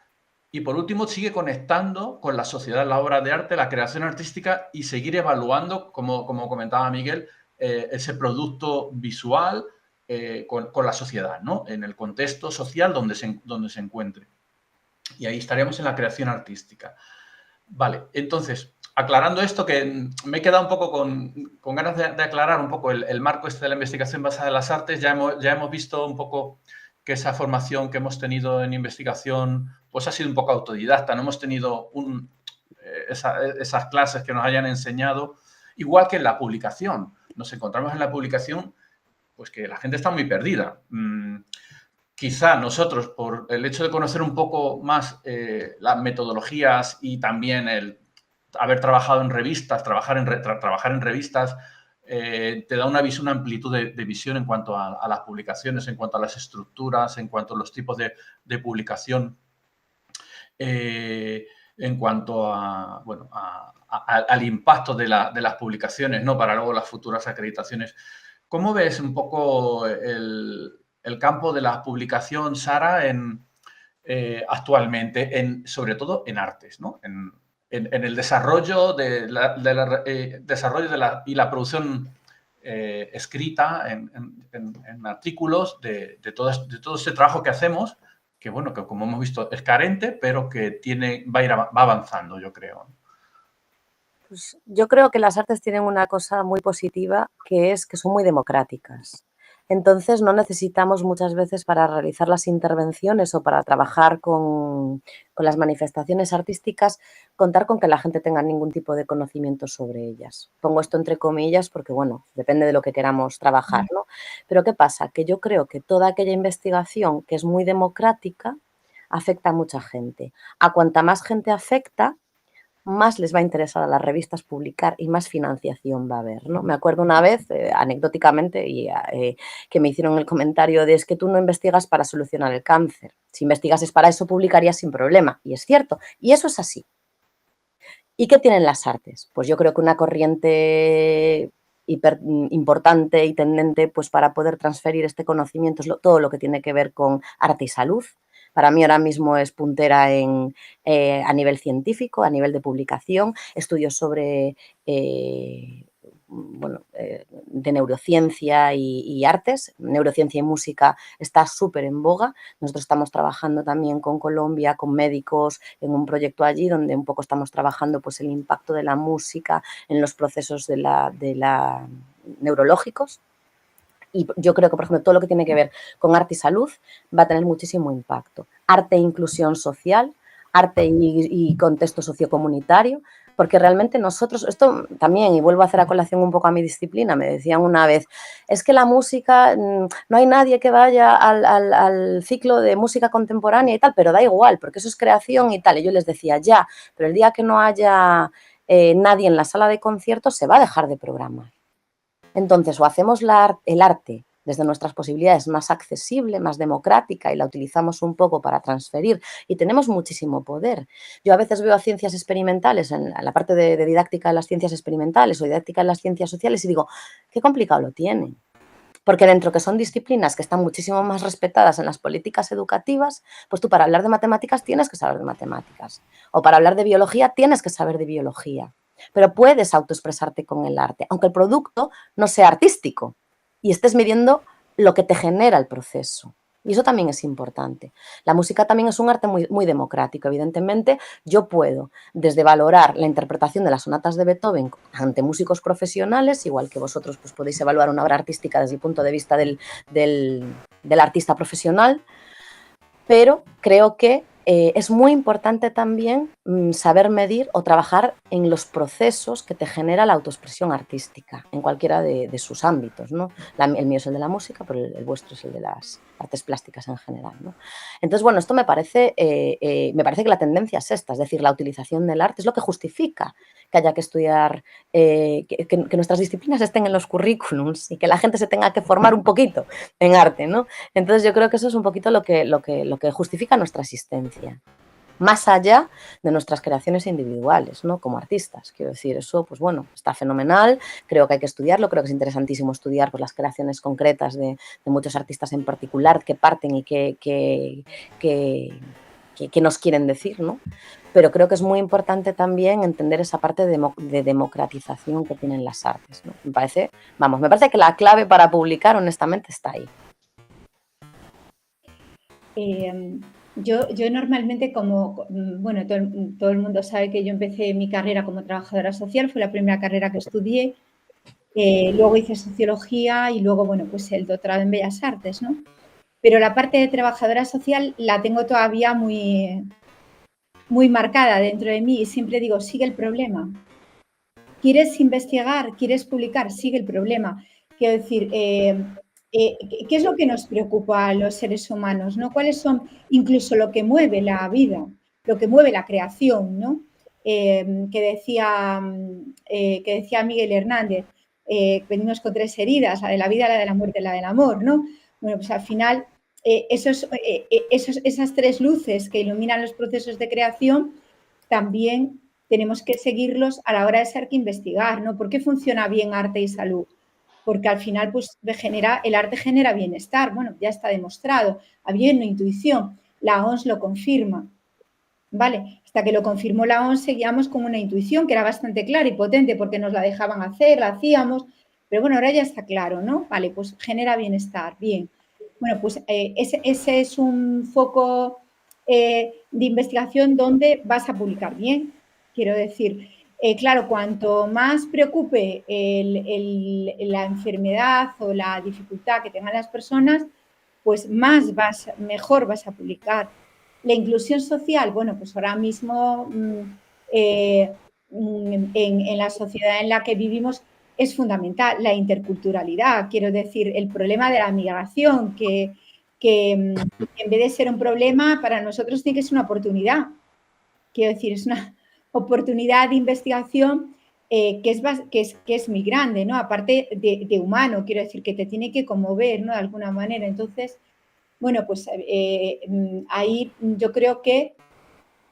Y por último, sigue conectando con la sociedad, la obra de arte, la creación artística y seguir evaluando, como comentaba Miguel, ese producto visual con la sociedad, ¿no? En el contexto social donde se encuentre. Y ahí estaríamos en la creación artística. Vale, entonces, aclarando esto, que me he quedado un poco con ganas de aclarar un poco el marco este de la investigación basada en las artes. Ya hemos visto un poco que esa formación que hemos tenido en investigación pues ha sido un poco autodidacta, no hemos tenido esas clases que nos hayan enseñado, igual que en la publicación. Nos encontramos en la publicación pues que la gente está muy perdida. Quizá nosotros, por el hecho de conocer un poco más las metodologías y también el haber trabajado en revistas, trabajar en revistas, te da una amplitud de visión en cuanto a las publicaciones, en cuanto a las estructuras, en cuanto a los tipos de publicación, en cuanto al impacto de las publicaciones, ¿no? Para luego las futuras acreditaciones. ¿Cómo ves un poco el campo de la publicación, Sara, actualmente, sobre todo en artes, ¿no? En el desarrollo y la producción escrita en artículos de todo este trabajo que hacemos, que bueno, que como hemos visto es carente, pero que va avanzando, yo creo. Pues yo creo que las artes tienen una cosa muy positiva, que es que son muy democráticas. Entonces no necesitamos muchas veces para realizar las intervenciones o para trabajar con las manifestaciones artísticas, contar con que la gente tenga ningún tipo de conocimiento sobre ellas. Pongo esto entre comillas porque, bueno, depende de lo que queramos trabajar, ¿no? Pero ¿qué pasa? Que yo creo que toda aquella investigación que es muy democrática afecta a mucha gente. A cuanta más gente afecta, más les va a interesar a las revistas publicar y más financiación va a haber, ¿no? Me acuerdo una vez, anecdóticamente, que me hicieron el comentario de es que tú no investigas para solucionar el cáncer. Si investigases para eso, publicarías sin problema. Y es cierto. Y eso es así. ¿Y qué tienen las artes? Pues yo creo que una corriente hiper importante y tendente pues para poder transferir este conocimiento es todo lo que tiene que ver con arte y salud. Para mí ahora mismo es puntera a nivel científico, a nivel de publicación, estudios sobre de neurociencia y artes. Neurociencia y música está súper en boga. Nosotros estamos trabajando también con Colombia, con médicos, en un proyecto allí donde un poco estamos trabajando pues, el impacto de la música en los procesos neurológicos. Y yo creo que, por ejemplo, todo lo que tiene que ver con arte y salud va a tener muchísimo impacto. Arte e inclusión social, arte y contexto sociocomunitario, porque realmente nosotros, esto también, y vuelvo a hacer a colación un poco a mi disciplina, me decían una vez, es que la música, no hay nadie que vaya al ciclo de música contemporánea y tal, pero da igual, porque eso es creación y tal. Y yo les decía, ya, pero el día que no haya nadie en la sala de conciertos se va a dejar de programar. Entonces, o hacemos el arte desde nuestras posibilidades más accesible, más democrática y la utilizamos un poco para transferir y tenemos muchísimo poder. Yo a veces veo a ciencias experimentales, en la parte de didáctica de las ciencias experimentales o didáctica de las ciencias sociales y digo, qué complicado lo tienen. Porque dentro que son disciplinas que están muchísimo más respetadas en las políticas educativas, pues tú para hablar de matemáticas tienes que saber de matemáticas. O para hablar de biología tienes que saber de biología. Pero puedes autoexpresarte con el arte, aunque el producto no sea artístico y estés midiendo lo que te genera el proceso. Y eso también es importante. La música también es un arte muy, muy democrático. Evidentemente, yo puedo desde valorar la interpretación de las sonatas de Beethoven ante músicos profesionales, igual que vosotros pues, podéis evaluar una obra artística desde el punto de vista del artista profesional, pero creo que es muy importante también saber medir o trabajar en los procesos que te genera la autoexpresión artística, en cualquiera de sus ámbitos, ¿no? El mío es el de la música, pero el vuestro es el de las artes plásticas en general, ¿no? Entonces, bueno, esto me parece que la tendencia es esta, es decir, la utilización del arte es lo que justifica que haya que estudiar, que nuestras disciplinas estén en los currículums y que la gente se tenga que formar un poquito en arte, ¿no? Entonces yo creo que eso es un poquito lo que justifica nuestra existencia, más allá de nuestras creaciones individuales, ¿no? Como artistas, quiero decir, eso, pues bueno, está fenomenal, creo que hay que estudiarlo, creo que es interesantísimo estudiar pues, las creaciones concretas de muchos artistas en particular que parten y que nos quieren decir, ¿no? Pero creo que es muy importante también entender esa parte de democratización que tienen las artes, ¿no? Me parece que la clave para publicar, honestamente, está ahí. Yo normalmente bueno, todo el mundo sabe que yo empecé mi carrera como trabajadora social, fue la primera carrera que estudié, luego hice sociología y luego, bueno, pues el doctorado en Bellas Artes, ¿no? Pero la parte de trabajadora social la tengo todavía muy, muy marcada dentro de mí y siempre digo, sigue el problema. ¿Quieres investigar? ¿Quieres publicar? Sigue el problema. Quiero decir, ¿qué es lo que nos preocupa a los seres humanos, ¿no? ¿Cuáles son incluso lo que mueve la vida, lo que mueve la creación, ¿no? Que decía Miguel Hernández, venimos con 3 heridas, la de la vida, la de la muerte y la del amor, ¿no? Bueno, pues al final, esas 3 luces que iluminan los procesos de creación también tenemos que seguirlos a la hora de ser que investigar, ¿no? ¿Por qué funciona bien arte y salud? Porque al final, pues, el arte genera bienestar. Bueno, ya está demostrado. Había una intuición. La OMS lo confirma. ¿Vale? Hasta que lo confirmó la OMS seguíamos con una intuición que era bastante clara y potente porque nos la dejaban hacer, la hacíamos. Pero bueno, ahora ya está claro, ¿no? Vale, pues genera bienestar. Bien. Bueno, pues ese es un foco de investigación donde vas a publicar bien. Quiero decir, claro, cuanto más preocupe la enfermedad o la dificultad que tengan las personas, pues mejor vas a publicar. La inclusión social, bueno, pues ahora mismo en la sociedad en la que vivimos es fundamental. La interculturalidad, quiero decir, el problema de la migración, que en vez de ser un problema, para nosotros tiene que ser una oportunidad. Quiero decir, es una oportunidad de investigación que es muy grande, ¿no? Aparte de humano, quiero decir, que te tiene que conmover, ¿no? De alguna manera. Entonces, bueno, pues ahí yo creo que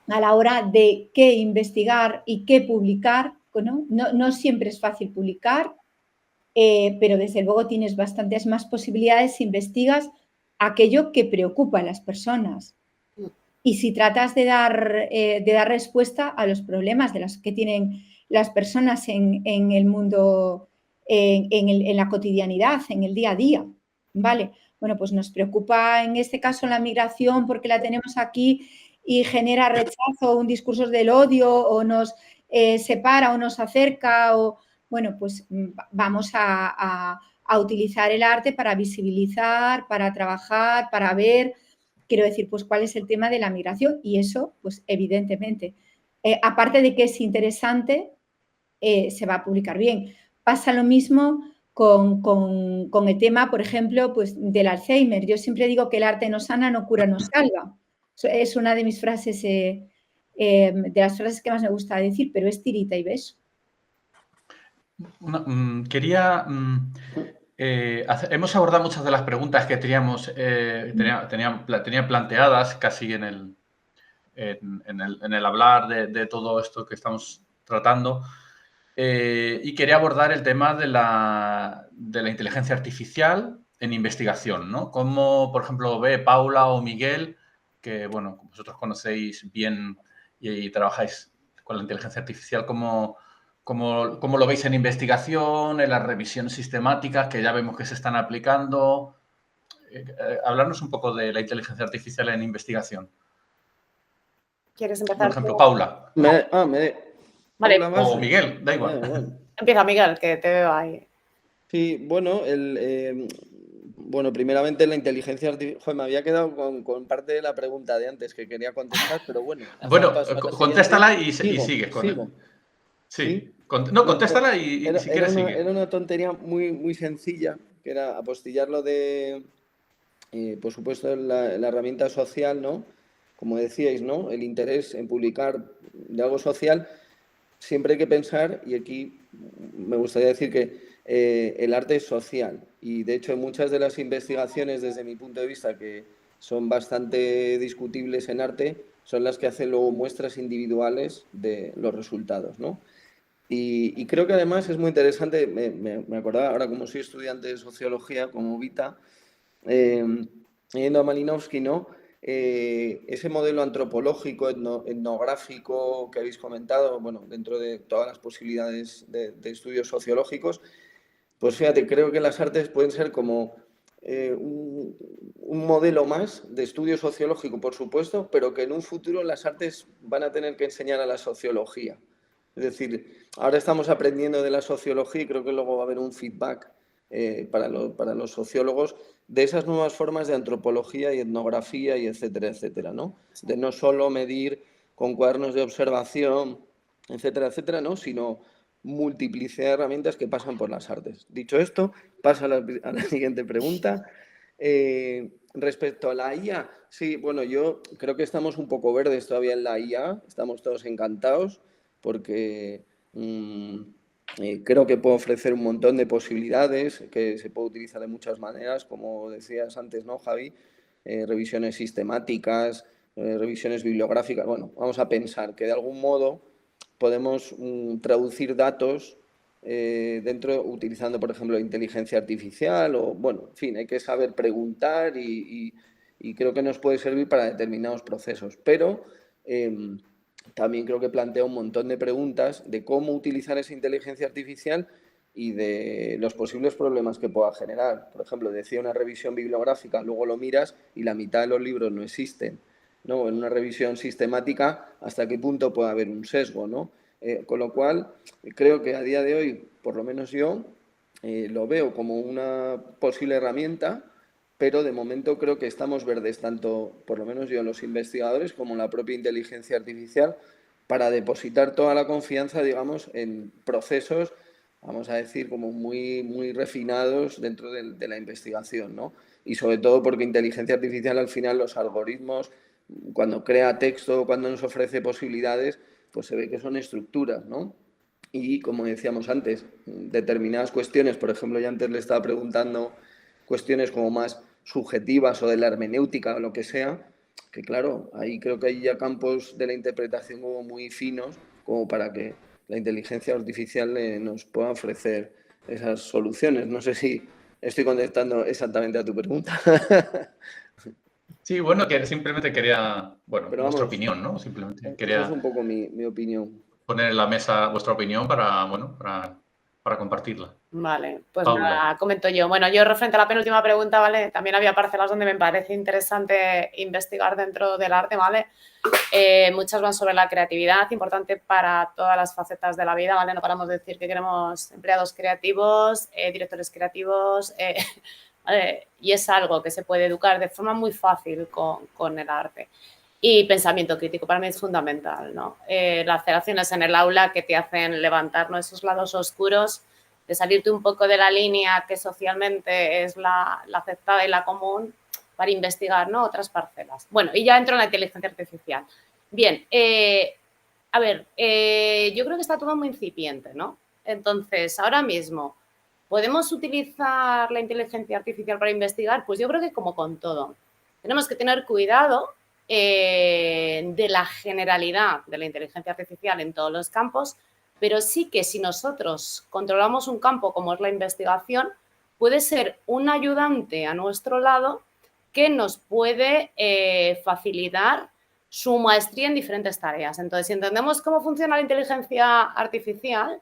a la hora de qué investigar y qué publicar, no siempre es fácil publicar, pero desde luego tienes bastantes más posibilidades si investigas aquello que preocupa a las personas. Y si tratas de dar respuesta a los problemas de las que tienen las personas en el mundo, en la cotidianidad, en el día a día, ¿vale? Bueno, pues nos preocupa en este caso la migración porque la tenemos aquí y genera rechazo, un discurso del odio o nos separa o nos acerca o, bueno, pues vamos a utilizar el arte para visibilizar, para trabajar, para ver, quiero decir, pues cuál es el tema de la migración y eso, pues evidentemente, aparte de que es interesante, se va a publicar bien. Pasa lo mismo con el tema, por ejemplo, pues del Alzheimer. Yo siempre digo que el arte no sana, no cura, no salva. Es una de mis frases, de las frases que más me gusta decir, pero es tirita y beso. Hemos abordado muchas de las preguntas que tenía planteadas casi en el hablar de todo esto que estamos tratando. Y quería abordar el tema de la inteligencia artificial en investigación, ¿no? Cómo, por ejemplo, ve Paula o Miguel, que, bueno, vosotros conocéis bien y trabajáis con la inteligencia artificial, cómo lo veis en investigación, en las revisiones sistemáticas que ya vemos que se están aplicando. hablarnos un poco de la inteligencia artificial en investigación. ¿Quieres empezar? Por ejemplo, Paula. Vale. Paula O Miguel, da igual. Bueno. Empieza, Miguel, que te veo ahí. Sí, bueno, bueno, primeramente la inteligencia artificial. Me había quedado con parte de la pregunta de antes que quería contestar, pero bueno. Bueno, paso a la contéstala y siguiente. sigues con Sigo. él. Sí. ¿Sí? No, contéstala y Era, si quieres sigue. era una tontería muy, muy sencilla, que era apostillarlo de, por supuesto, la herramienta social, ¿no? Como decíais, ¿no? El interés en publicar de algo social. Siempre hay que pensar, y aquí me gustaría decir que el arte es social, y de hecho muchas de las investigaciones, desde mi punto de vista, que son bastante discutibles en arte, son las que hacen luego muestras individuales de los resultados, ¿no? Y creo que además es muy interesante, me acordaba ahora, como soy estudiante de sociología, como Vita, yendo a Malinowski, ¿no? Ese modelo antropológico, etnográfico que habéis comentado, bueno, dentro de todas las posibilidades de estudios sociológicos, pues fíjate, creo que las artes pueden ser como un modelo más de estudio sociológico, por supuesto, pero que en un futuro las artes van a tener que enseñar a la sociología. Es decir, ahora estamos aprendiendo de la sociología y creo que luego va a haber un feedback para los sociólogos de esas nuevas formas de antropología y etnografía y etcétera, etcétera, ¿no? De no solo medir con cuadernos de observación, etcétera, etcétera, ¿no? Sino multiplicidad de herramientas que pasan por las artes. Dicho esto, paso a la siguiente pregunta. Respecto a la IA, sí, bueno, yo creo que estamos un poco verdes todavía en la IA, estamos todos encantados porque creo que puede ofrecer un montón de posibilidades, que se puede utilizar de muchas maneras, como decías antes, ¿no, Javi? Revisiones sistemáticas, revisiones bibliográficas. Bueno, vamos a pensar que de algún modo podemos traducir datos utilizando, por ejemplo, la inteligencia artificial o, bueno, en fin, hay que saber preguntar y creo que nos puede servir para determinados procesos. Pero también creo que plantea un montón de preguntas de cómo utilizar esa inteligencia artificial y de los posibles problemas que pueda generar. Por ejemplo, decía una revisión bibliográfica, luego lo miras y la mitad de los libros no existen, ¿no? En una revisión sistemática, ¿hasta qué punto puede haber un sesgo, ¿no? Con lo cual, creo que a día de hoy, por lo menos yo, lo veo como una posible herramienta, pero de momento creo que estamos verdes, tanto, por lo menos yo, los investigadores, como la propia inteligencia artificial, para depositar toda la confianza, digamos, en procesos, vamos a decir, como muy, muy refinados dentro de la investigación, ¿no? Y sobre todo porque inteligencia artificial, al final, los algoritmos, cuando crea texto, cuando nos ofrece posibilidades, pues se ve que son estructuras, ¿no? Y, como decíamos antes, determinadas cuestiones, por ejemplo, yo antes le estaba preguntando cuestiones como más subjetivas o de la hermenéutica o lo que sea, que claro, ahí creo que hay ya campos de la interpretación como muy finos, como para que la inteligencia artificial nos pueda ofrecer esas soluciones. No sé si estoy contestando exactamente a tu pregunta. Sí, bueno, que simplemente quería, bueno, Pero vuestra vamos, opinión, ¿no? Simplemente esa es quería un poco mi opinión. poner en la mesa vuestra opinión para, bueno, para compartirla. Vale, pues Paula. nada, comento yo. Bueno, yo referente a la penúltima pregunta, ¿vale? También había parcelas donde me parece interesante investigar dentro del arte, ¿vale? Muchas van sobre la creatividad, importante para todas las facetas de la vida, ¿vale? No paramos de decir que queremos empleados creativos, directores creativos, ¿vale? Y es algo que se puede educar de forma muy fácil con el arte. Y pensamiento crítico para mí es fundamental, ¿no? Las acciones en el aula que te hacen levantar, ¿no?, esos lados oscuros, de salirte un poco de la línea que socialmente es la aceptada y la común para investigar, ¿no?, otras parcelas. Bueno, y ya entro en la inteligencia artificial. Bien, a ver, yo creo que está todo muy incipiente, ¿no? Entonces, ahora mismo, ¿podemos utilizar la inteligencia artificial para investigar? Pues yo creo que como con todo. Tenemos que tener cuidado de la generalidad de la inteligencia artificial en todos los campos, pero sí que si nosotros controlamos un campo como es la investigación, puede ser un ayudante a nuestro lado que nos puede facilitar su maestría en diferentes tareas. Entonces, si entendemos cómo funciona la inteligencia artificial,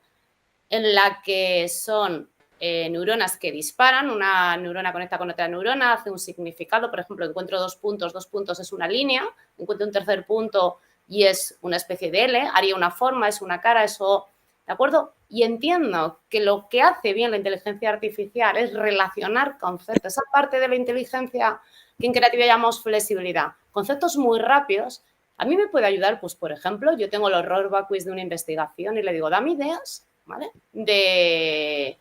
en la que son neuronas que disparan, una neurona conecta con otra neurona, hace un significado, por ejemplo, encuentro dos puntos es una línea, encuentro un tercer punto y es una especie de L, haría una forma, es una cara, eso, ¿de acuerdo? Y entiendo que lo que hace bien la inteligencia artificial es relacionar conceptos, esa parte de la inteligencia que en creatividad llamamos flexibilidad, conceptos muy rápidos. A mí me puede ayudar, pues, por ejemplo, yo tengo los rollback quiz de una investigación y le digo, dame ideas, ¿vale? De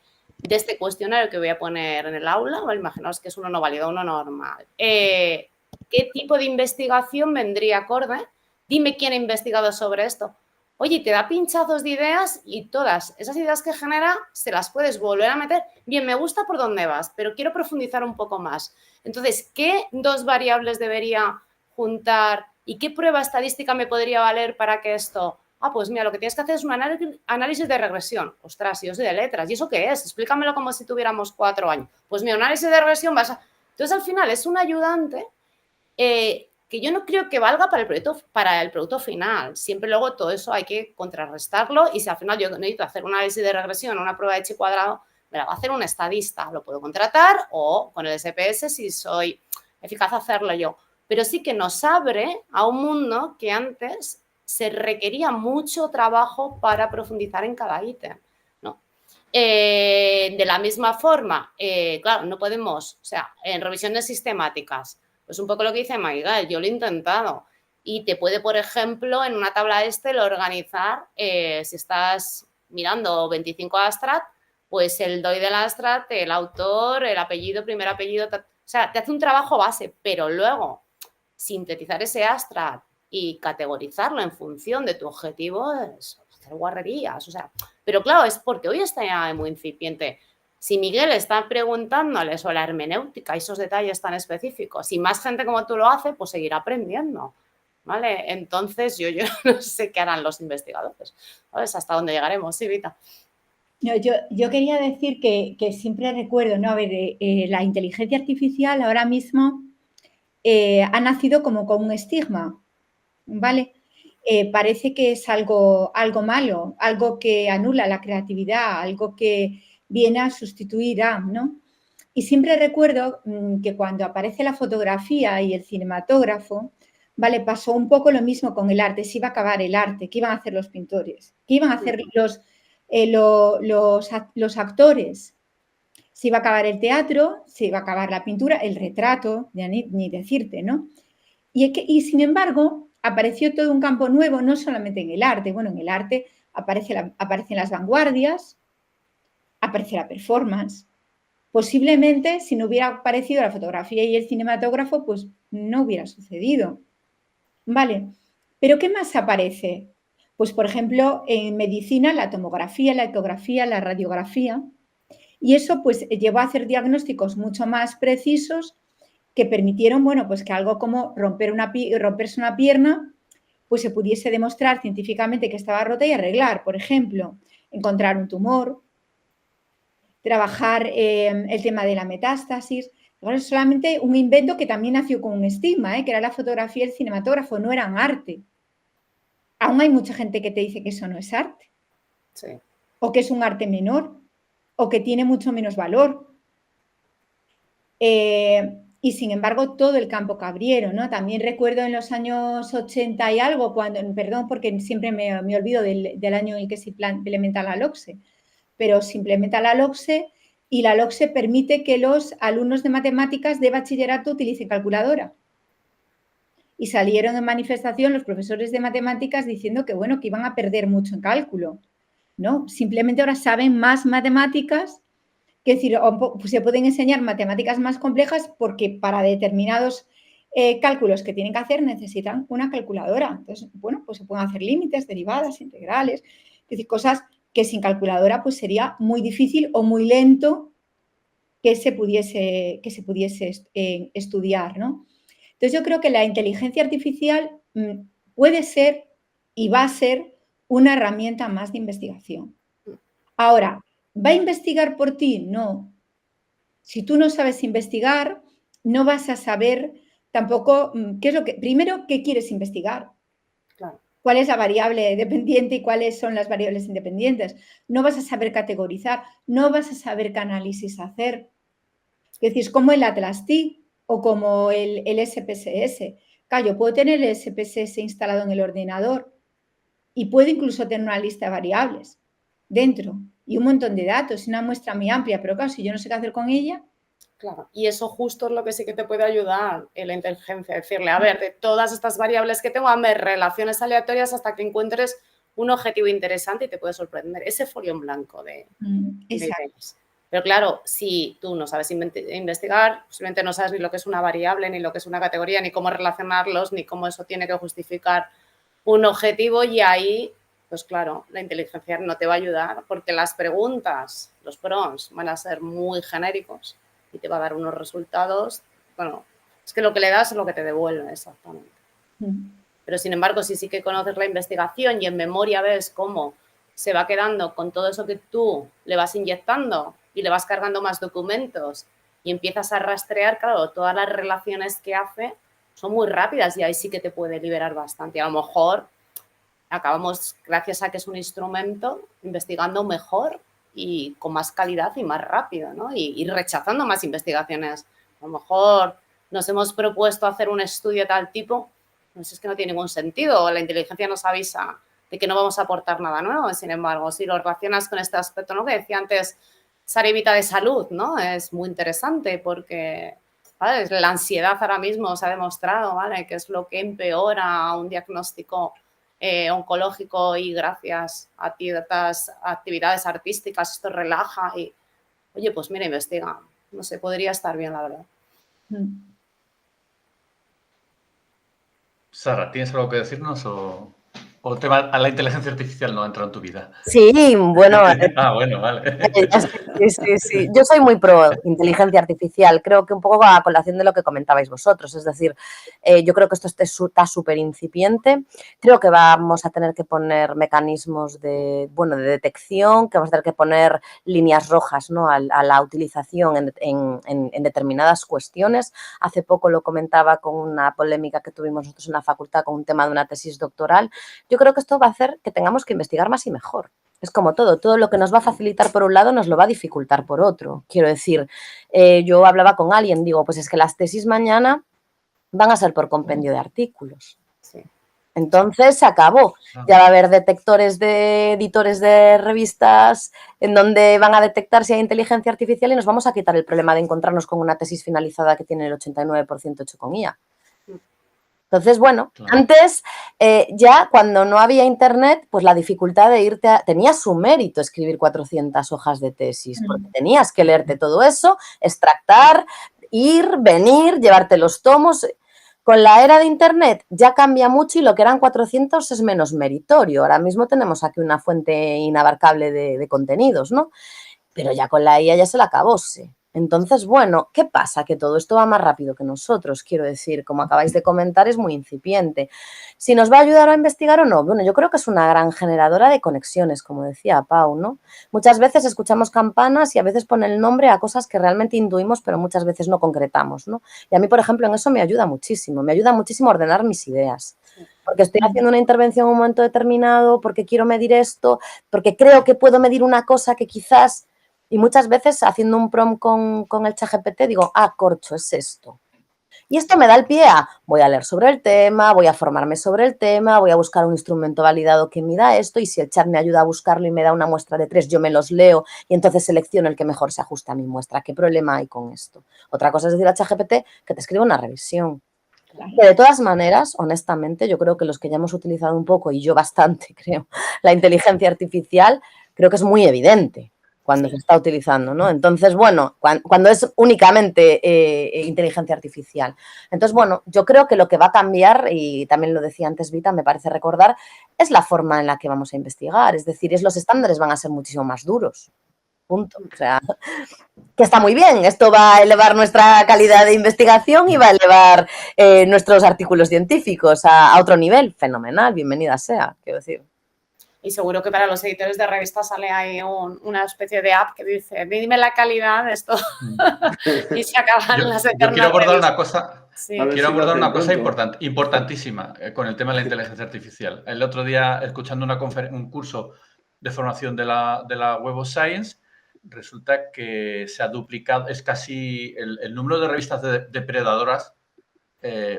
este cuestionario que voy a poner en el aula, ¿vale? Imaginaos que es uno no válido, uno normal. ¿Qué tipo de investigación vendría acorde? Dime quién ha investigado sobre esto. Oye, te da pinchazos de ideas y todas esas ideas que genera se las puedes volver a meter. Bien, me gusta por dónde vas, pero quiero profundizar un poco más. Entonces, ¿qué dos variables debería juntar y qué prueba estadística me podría valer para que esto... Ah, pues mira, lo que tienes que hacer es un análisis de regresión. Ostras, yo soy de letras. ¿Y eso qué es? Explícamelo como si tuviéramos 4 años. Pues mi análisis de regresión vas a... Entonces, al final, es un ayudante que yo no creo que valga para el producto final. Siempre luego todo eso hay que contrarrestarlo y si al final yo necesito hacer un análisis de regresión o una prueba de chi cuadrado, me la va a hacer un estadista. Lo puedo contratar o con el SPS si soy eficaz hacerlo yo. Pero sí que nos abre a un mundo que antes se requería mucho trabajo para profundizar en cada ítem, ¿no? De la misma forma, claro, no podemos, o sea, en revisiones sistemáticas, pues un poco lo que dice Miguel, yo lo he intentado y te puede, por ejemplo, en una tabla Excel organizar, si estás mirando 25 abstract, pues el DOI del abstract, el autor, el apellido, primer apellido, o sea, te hace un trabajo base, pero luego sintetizar ese abstract y categorizarlo en función de tu objetivo es hacer guarrerías, o sea, pero claro, es porque hoy está ya muy incipiente. Si Miguel está preguntándole sobre la hermenéutica y esos detalles tan específicos, y más gente como tú lo hace, pues seguirá aprendiendo, ¿vale? Entonces, yo no sé qué harán los investigadores, ¿sabes? ¿Hasta dónde llegaremos? Sí, Vita. No, yo quería decir que siempre recuerdo, ¿no? A ver, la inteligencia artificial ahora mismo ha nacido como con un estigma, ¿vale? Parece que es algo malo, algo que anula la creatividad, algo que viene a sustituir a, ¿no? Y siempre recuerdo que cuando aparece la fotografía y el cinematógrafo, ¿vale? Pasó un poco lo mismo con el arte, se iba a acabar el arte, ¿qué iban a hacer los pintores? ¿Qué iban a hacer los actores? Se iba a acabar el teatro, se iba a acabar la pintura, el retrato, ya ni decirte, ¿no? Y sin embargo, apareció todo un campo nuevo, no solamente en el arte. Bueno, en el arte aparecen las vanguardias, aparece la performance. Posiblemente, si no hubiera aparecido la fotografía y el cinematógrafo, pues no hubiera sucedido. Vale, pero ¿qué más aparece? Pues, por ejemplo, en medicina, la tomografía, la ecografía, la radiografía. Y eso, pues, llevó a hacer diagnósticos mucho más precisos que permitieron, bueno, pues que algo como romperse una pierna, pues se pudiese demostrar científicamente que estaba rota y arreglar. Por ejemplo, encontrar un tumor, trabajar el tema de la metástasis. Bueno, es solamente un invento que también nació con un estigma, que era la fotografía y el cinematógrafo, no eran arte. Aún hay mucha gente que te dice que eso no es arte. Sí. O que es un arte menor, o que tiene mucho menos valor. Y sin embargo, todo el campo que abrieron, ¿no? También recuerdo en los años 80 y algo, perdón, porque siempre me olvido del año en el que se implementa la LOCSE, pero se implementa la LOCSE y la LOCSE permite que los alumnos de matemáticas de bachillerato utilicen calculadora. Y salieron en manifestación los profesores de matemáticas diciendo que, bueno, que iban a perder mucho en cálculo, ¿no? Simplemente ahora saben más matemáticas, es decir, pues se pueden enseñar matemáticas más complejas porque para determinados cálculos que tienen que hacer necesitan una calculadora. Entonces, bueno, pues se pueden hacer límites, derivadas, integrales, es decir, cosas que sin calculadora pues sería muy difícil o muy lento que se pudiese estudiar, ¿no? Entonces, yo creo que la inteligencia artificial puede ser y va a ser una herramienta más de investigación. Ahora, ¿va a investigar por ti? No. Si tú no sabes investigar, no vas a saber tampoco qué es lo que... Primero, ¿qué quieres investigar? Claro. cuál es la variable dependiente y cuáles son las variables independientes. No vas a saber categorizar, no vas a saber qué análisis hacer. Es decir, es como el Atlas T o como el SPSS. Claro, yo puedo tener el SPSS instalado en el ordenador y puedo incluso tener una lista de variables dentro y un montón de datos, una muestra muy amplia, pero claro, si yo no sé qué hacer con ella. Claro, y eso justo es lo que sí que te puede ayudar en la inteligencia, decirle, a ver, de todas estas variables que tengo, hazme relaciones aleatorias hasta que encuentres un objetivo interesante y te puede sorprender. Ese folio en blanco de ideas. Pero claro, si tú no sabes investigar, posiblemente no sabes ni lo que es una variable, ni lo que es una categoría, ni cómo relacionarlos, ni cómo eso tiene que justificar un objetivo, y ahí, pues claro, la inteligencia no te va a ayudar porque las preguntas, los prompts, van a ser muy genéricos y te va a dar unos resultados, bueno, es que lo que le das es lo que te devuelve exactamente. Pero sin embargo, si sí que conoces la investigación y en memoria ves cómo se va quedando con todo eso que tú le vas inyectando y le vas cargando más documentos y empiezas a rastrear, claro, todas las relaciones que hace son muy rápidas y ahí sí que te puede liberar bastante. A lo mejor acabamos, gracias a que es un instrumento, investigando mejor y con más calidad y más rápido, ¿no? Y rechazando más investigaciones. A lo mejor nos hemos propuesto hacer un estudio de tal tipo, pues es que no tiene ningún sentido. La inteligencia nos avisa de que no vamos a aportar nada nuevo. Sin embargo, si lo relacionas con este aspecto, ¿no?, que decía antes Sarevita, de salud, ¿no? Es muy interesante porque, ¿vale?, la ansiedad ahora mismo se ha demostrado, ¿vale?, que es lo que empeora un diagnóstico oncológico, y gracias a ciertas actividades artísticas esto relaja y, oye, pues mira, investiga. No sé, podría estar bien, la verdad. Sara, ¿tienes algo que decirnos o a la inteligencia artificial no entra en tu vida? Sí, bueno. Bueno, vale. Sí. Yo soy muy pro inteligencia artificial. Creo que un poco a colación de lo que comentabais vosotros. Es decir, yo creo que esto está súper incipiente. Creo que vamos a tener que poner mecanismos de detección, que vamos a tener que poner líneas rojas, ¿no?, a la utilización en determinadas cuestiones. Hace poco lo comentaba con una polémica que tuvimos nosotros en la facultad con un tema de una tesis doctoral. Yo creo que esto va a hacer que tengamos que investigar más y mejor. Es como todo lo que nos va a facilitar por un lado nos lo va a dificultar por otro. Quiero decir, yo hablaba con alguien, digo, pues es que las tesis mañana van a ser por compendio de artículos. Sí. Entonces se acabó. Ya va a haber detectores de editores de revistas en donde van a detectar si hay inteligencia artificial y nos vamos a quitar el problema de encontrarnos con una tesis finalizada que tiene el 89% hecho con IA. Entonces, bueno, claro. Antes ya cuando no había internet, pues la dificultad de irte tenía su mérito escribir 400 hojas de tesis, porque tenías que leerte todo eso, extractar, ir, venir, llevarte los tomos. Con la era de internet ya cambia mucho y lo que eran 400 es menos meritorio. Ahora mismo tenemos aquí una fuente inabarcable de contenidos, ¿no? Pero ya con la IA ya se la acabóse. Entonces, bueno, ¿qué pasa? Que todo esto va más rápido que nosotros, quiero decir, como acabáis de comentar, es muy incipiente. ¿Si nos va a ayudar a investigar o no? Bueno, yo creo que es una gran generadora de conexiones, como decía Pau, ¿no? Muchas veces escuchamos campanas y a veces pone el nombre a cosas que realmente intuimos, pero muchas veces no concretamos, ¿no? Y a mí, por ejemplo, en eso me ayuda muchísimo a ordenar mis ideas. Porque estoy haciendo una intervención en un momento determinado, porque quiero medir esto, porque creo que puedo medir una cosa que quizás... Y muchas veces haciendo un prompt con el ChatGPT digo, corcho, es esto. Y esto me da el pie a, voy a leer sobre el tema, voy a formarme sobre el tema, voy a buscar un instrumento validado que mida esto y si el chat me ayuda a buscarlo y me da una muestra de 3, yo me los leo y entonces selecciono el que mejor se ajusta a mi muestra. ¿Qué problema hay con esto? Otra cosa es decir a ChatGPT que te escriba una revisión. Que de todas maneras, honestamente, yo creo que los que ya hemos utilizado un poco, y yo bastante creo, la inteligencia artificial, creo que es muy evidente cuando se está utilizando, ¿no? Entonces, bueno, cuando es únicamente inteligencia artificial. Entonces, bueno, yo creo que lo que va a cambiar, y también lo decía antes Vita, me parece recordar, es la forma en la que vamos a investigar. Es decir, los estándares van a ser muchísimo más duros. Punto. O sea, que está muy bien. Esto va a elevar nuestra calidad de investigación y va a elevar nuestros artículos científicos a otro nivel. Fenomenal, bienvenida sea, quiero decir. Y seguro que para los editores de revistas sale ahí una especie de app que dice, dime la calidad de esto y se acaban las eternas. Yo quiero abordar una cosa Sí. A ver Quiero si lo abordar hacen una cosa pronto. importantísima con el tema de la inteligencia artificial. El otro día, escuchando un curso de formación de la Web of Science, resulta que se ha duplicado, es casi el número de revistas depredadoras,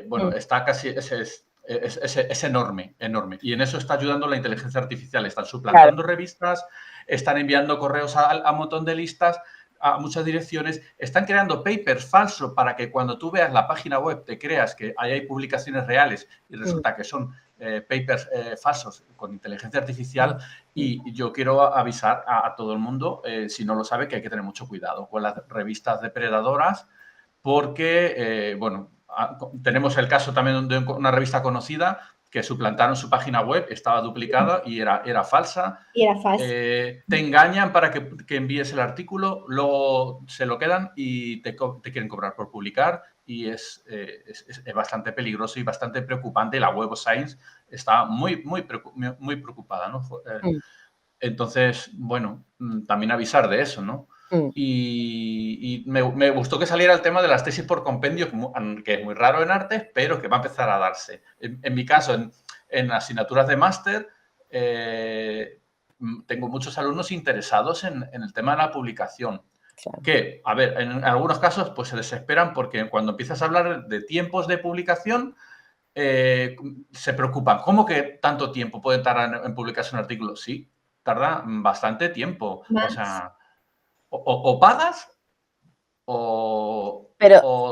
bueno, está casi, es enorme, enorme. Y en eso está ayudando la inteligencia artificial. Están suplantando revistas, están enviando correos a un montón de listas, a muchas direcciones, están creando papers falsos para que cuando tú veas la página web te creas que ahí hay publicaciones reales y resulta que son papers falsos con inteligencia artificial. Y yo quiero avisar a todo el mundo, si no lo sabe, que hay que tener mucho cuidado con las revistas depredadoras porque, bueno, tenemos el caso también de una revista conocida que suplantaron su página web, estaba duplicada y era falsa. Y era falso. Te engañan para que envíes el artículo, luego se lo quedan y te quieren cobrar por publicar y es bastante peligroso y bastante preocupante. La Web of Science está muy preocupada, ¿no? Entonces, bueno, también avisar de eso, ¿no? Y me gustó que saliera el tema de las tesis por compendio, que es muy raro en artes, pero que va a empezar a darse. En mi caso, en asignaturas de máster, tengo muchos alumnos interesados en el tema de la publicación. Claro. Que, a ver, en algunos casos pues se desesperan porque cuando empiezas a hablar de tiempos de publicación, se preocupan. ¿Cómo que tanto tiempo puede tardar en publicarse un artículo? Sí, tarda bastante tiempo. Más. O sea, o pagas o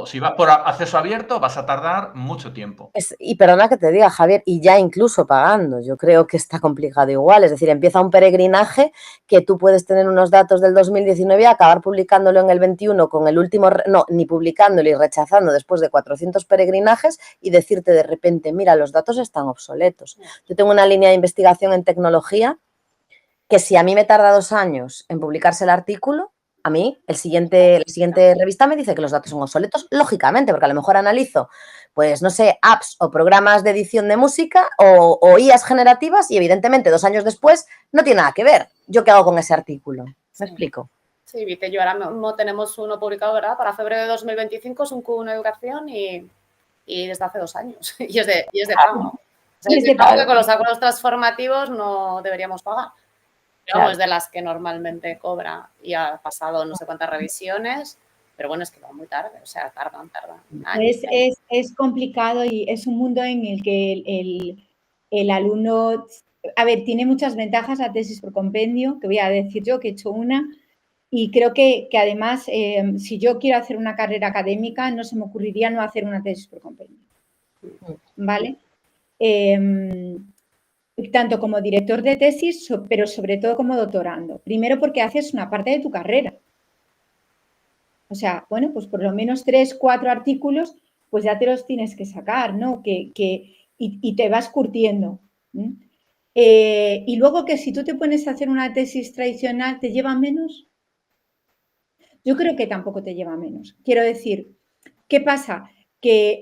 si vas por acceso abierto vas a tardar mucho tiempo. Y perdona que te diga, Javier, y ya incluso pagando, yo creo que está complicado igual. Es decir, empieza un peregrinaje que tú puedes tener unos datos del 2019 y acabar publicándolo en el 21 con el último, no, ni publicándolo y rechazando después de 400 peregrinajes y decirte de repente, mira, los datos están obsoletos. Yo tengo una línea de investigación en tecnología que si a mí me tarda 2 años en publicarse el artículo, a mí la siguiente revista me dice que los datos son obsoletos, lógicamente, porque a lo mejor analizo, pues no sé, apps o programas de edición de música o IAs generativas y evidentemente 2 años después no tiene nada que ver. ¿Yo qué hago con ese artículo? ¿Me explico? Sí, Vite, yo ahora mismo tenemos uno publicado, ¿verdad? Para febrero de 2025 es un Q1 Educación y desde hace 2 años. Y es de pago. O sea, es de pago que con los acuerdos transformativos no deberíamos pagar. Claro. Es de las que normalmente cobra y ha pasado no sé cuántas revisiones, pero bueno, es que va muy tarde, o sea, tardan. Es complicado y es un mundo en el que el alumno, a ver, tiene muchas ventajas la tesis por compendio, que voy a decir yo que he hecho una, y creo que además, si yo quiero hacer una carrera académica, no se me ocurriría no hacer una tesis por compendio, ¿vale? Tanto como director de tesis, pero sobre todo como doctorando. Primero porque haces una parte de tu carrera. O sea, bueno, pues por lo menos 3, 4 artículos, pues ya te los tienes que sacar, ¿no? Y te vas curtiendo. Y luego que si tú te pones a hacer una tesis tradicional, ¿te lleva menos? Yo creo que tampoco te lleva menos. Quiero decir, ¿qué pasa? Que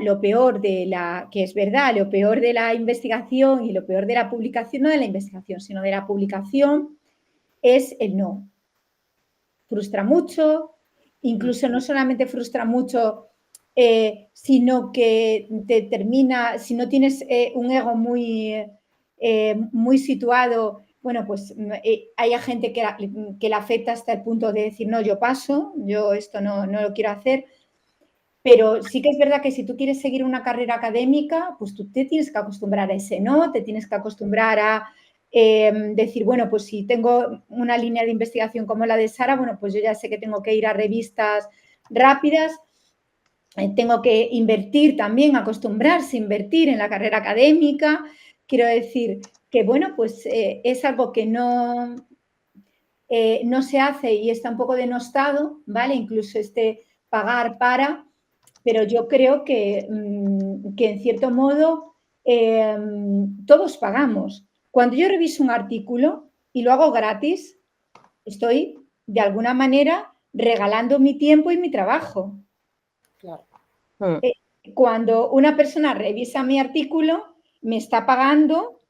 lo peor que es verdad, lo peor de la investigación y lo peor de la publicación, no de la investigación, sino de la publicación, es el no. Frustra mucho, incluso no solamente frustra mucho, sino que te termina, si no tienes un ego muy situado, bueno, pues hay gente que la afecta hasta el punto de decir, no, yo paso, yo esto no lo quiero hacer. Pero sí que es verdad que si tú quieres seguir una carrera académica, pues tú te tienes que acostumbrar a ese no, te tienes que acostumbrar a decir, bueno, pues si tengo una línea de investigación como la de Sara, bueno, pues yo ya sé que tengo que ir a revistas rápidas, tengo que invertir también, acostumbrarse a invertir en la carrera académica. Quiero decir que, bueno, pues es algo que no se hace y está un poco denostado, ¿vale? Incluso pagar para... Pero yo creo que en cierto modo todos pagamos. Cuando yo reviso un artículo y lo hago gratis, estoy de alguna manera regalando mi tiempo y mi trabajo. Claro. Cuando una persona revisa mi artículo, me está pagando,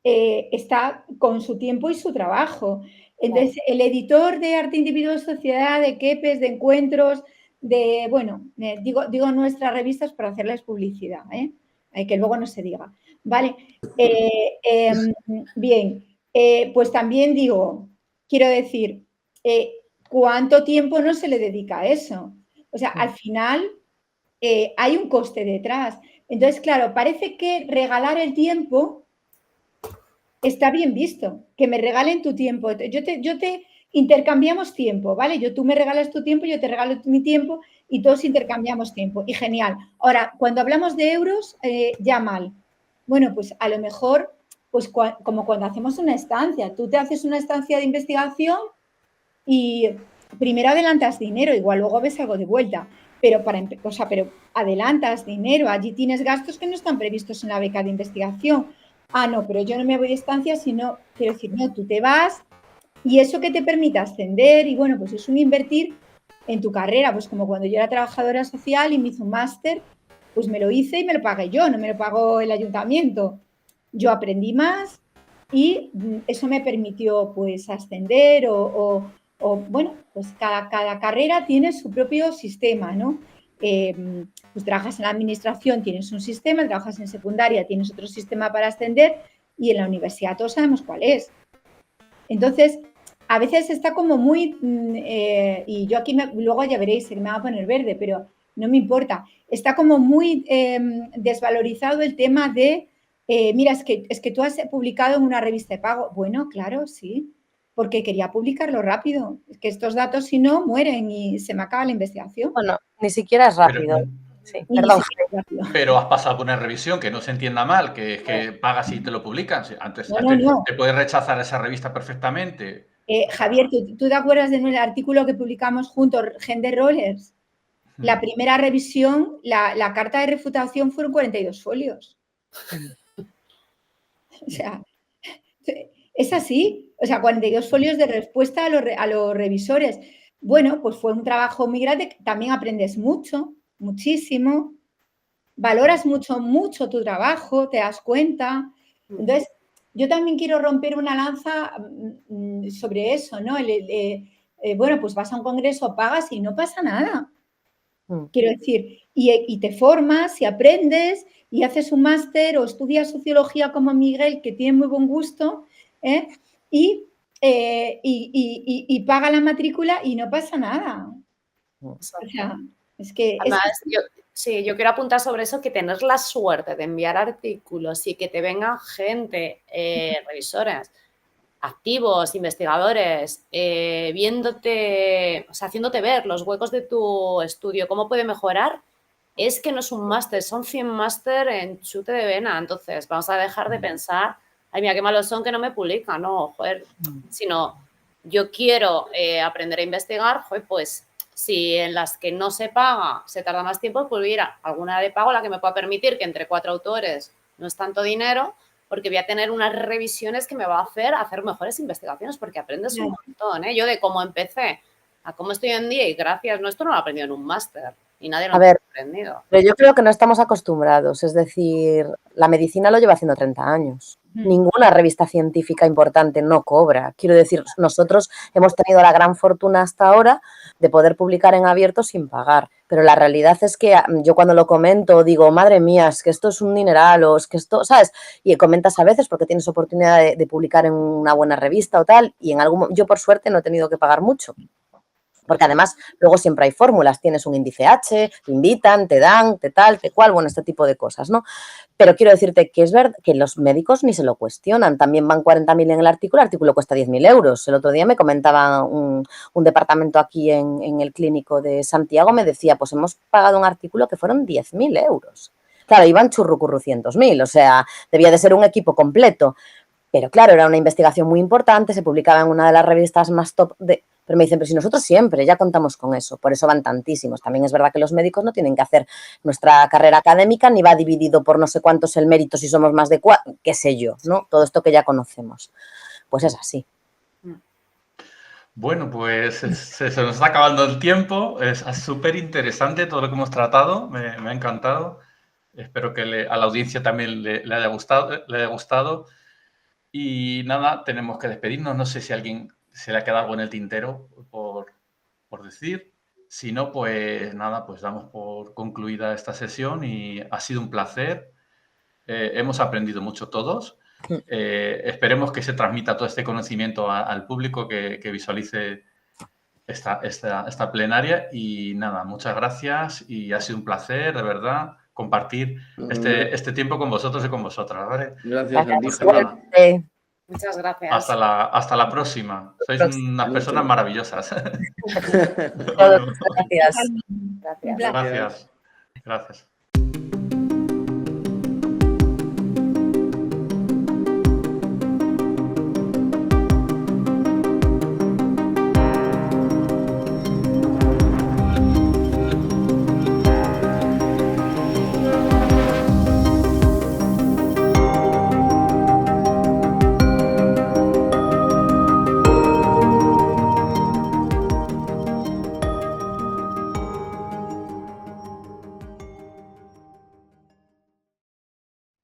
está con su tiempo y su trabajo. Entonces, el editor de Arte Individuo Sociedad, de Kepes, de Encuentros, bueno, digo nuestras revistas para hacerles publicidad, que luego no se diga, ¿vale? Bien, pues también digo, quiero decir, ¿cuánto tiempo no se le dedica a eso? O sea, al final hay un coste detrás. Entonces, claro, parece que regalar el tiempo está bien visto, que me regalen tu tiempo. Yo te intercambiamos tiempo, ¿vale? Tú me regalas tu tiempo, yo te regalo mi tiempo y todos intercambiamos tiempo. Y genial. Ahora, cuando hablamos de euros, ya mal. Bueno, pues a lo mejor, pues como cuando hacemos una estancia, tú te haces una estancia de investigación y primero adelantas dinero, igual luego ves algo de vuelta, pero pero adelantas dinero, allí tienes gastos que no están previstos en la beca de investigación. Ah, no, pero yo no me voy de estancia, sino, quiero decir, no, tú te vas y eso que te permite ascender y bueno, pues es un invertir en tu carrera, pues como cuando yo era trabajadora social y me hice un máster, pues me lo hice y me lo pagué yo, no me lo pagó el ayuntamiento. Yo aprendí más y eso me permitió pues ascender o bueno, pues cada carrera tiene su propio sistema, ¿no? Pues trabajas en la administración, tienes un sistema, trabajas en secundaria, tienes otro sistema para ascender y en la universidad todos sabemos cuál es. Entonces, a veces está como muy, y yo aquí luego ya veréis que me va a poner verde, pero no me importa, está como muy desvalorizado el tema de, mira, es que tú has publicado en una revista de pago. Bueno, claro, sí, porque quería publicarlo rápido. Es que estos datos, si no, mueren y se me acaba la investigación. Bueno, ni siquiera es rápido. Sí, perdón. Pero has pasado por una revisión, que no se entienda mal, que es que pagas y te lo publican. Antes No. te puedes rechazar esa revista perfectamente. Javier, ¿tú te acuerdas del artículo que publicamos juntos, Gender Rollers? La primera revisión, la carta de refutación fueron 42 folios. O sea, es así. O sea, 42 folios de respuesta a los revisores. Bueno, pues fue un trabajo muy grande. También aprendes mucho, muchísimo. Valoras mucho tu trabajo, te das cuenta. Entonces, yo también quiero romper una lanza sobre eso, ¿no? Bueno, pues vas a un congreso, pagas y no pasa nada. Quiero decir, y te formas y aprendes y haces un máster o estudias sociología como Miguel, que tiene muy buen gusto, y paga la matrícula y no pasa nada. O sea, es que... Además, yo quiero apuntar sobre eso, que tener la suerte de enviar artículos y que te venga gente, revisores, activos, investigadores, viéndote, o sea, haciéndote ver los huecos de tu estudio, cómo puede mejorar, es que no es un máster, son 100 máster en chute de vena. Entonces, vamos a dejar de pensar, ay, mira, qué malos son que no me publican, no, joder, sino yo quiero aprender a investigar, joder, pues si en las que no se paga se tarda más tiempo, pues hubiera alguna de pago la que me pueda permitir que entre 4 autores no es tanto dinero, porque voy a tener unas revisiones que me va a hacer mejores investigaciones, porque aprendes un montón, ¿eh? Yo de cómo empecé a cómo estoy hoy en día, y gracias, no, esto no lo he aprendido en un máster y nadie lo ha aprendido. Pero yo creo que no estamos acostumbrados, es decir, la medicina lo lleva haciendo 30 años. Ninguna revista científica importante no cobra. Quiero decir, nosotros hemos tenido la gran fortuna hasta ahora de poder publicar en abierto sin pagar. Pero la realidad es que yo cuando lo comento digo, madre mía, es que esto es un dineral o es que esto, ¿sabes? Y comentas a veces porque tienes oportunidad de publicar en una buena revista o tal y yo por suerte no he tenido que pagar mucho. Porque además luego siempre hay fórmulas, tienes un índice H, te invitan, te dan, te tal, te cual, bueno, este tipo de cosas, ¿no? Pero quiero decirte que es verdad que los médicos ni se lo cuestionan, también van 40.000 en el artículo cuesta 10.000 euros. El otro día me comentaba un departamento aquí en el clínico de Santiago, me decía, pues hemos pagado un artículo que fueron 10.000 euros. Claro, iban churrucurrucientos.000, o sea, debía de ser un equipo completo. Pero claro, era una investigación muy importante, se publicaba en una de las revistas más top Pero me dicen, pero si nosotros siempre ya contamos con eso, por eso van tantísimos. También es verdad que los médicos no tienen que hacer nuestra carrera académica, ni va dividido por no sé cuántos el mérito, si somos más de qué sé yo, ¿no? Todo esto que ya conocemos. Pues es así. Bueno, pues se nos está acabando el tiempo. Es súper interesante todo lo que hemos tratado. Me ha encantado. Espero que a la audiencia también le haya gustado. Y nada, tenemos que despedirnos. No sé si a alguien se le ha quedado algo en el tintero por decir. Si no, pues nada, pues damos por concluida esta sesión y ha sido un placer. Hemos aprendido mucho todos. Esperemos que se transmita todo este conocimiento al público que visualice esta plenaria. Y nada, muchas gracias y ha sido un placer, de verdad, compartir este tiempo con vosotros y con vosotras, ¿vale? Gracias a ti, Pues nada, Muchas gracias. hasta la próxima. Sois unas personas maravillosas. Gracias. Un placer. Gracias. Gracias.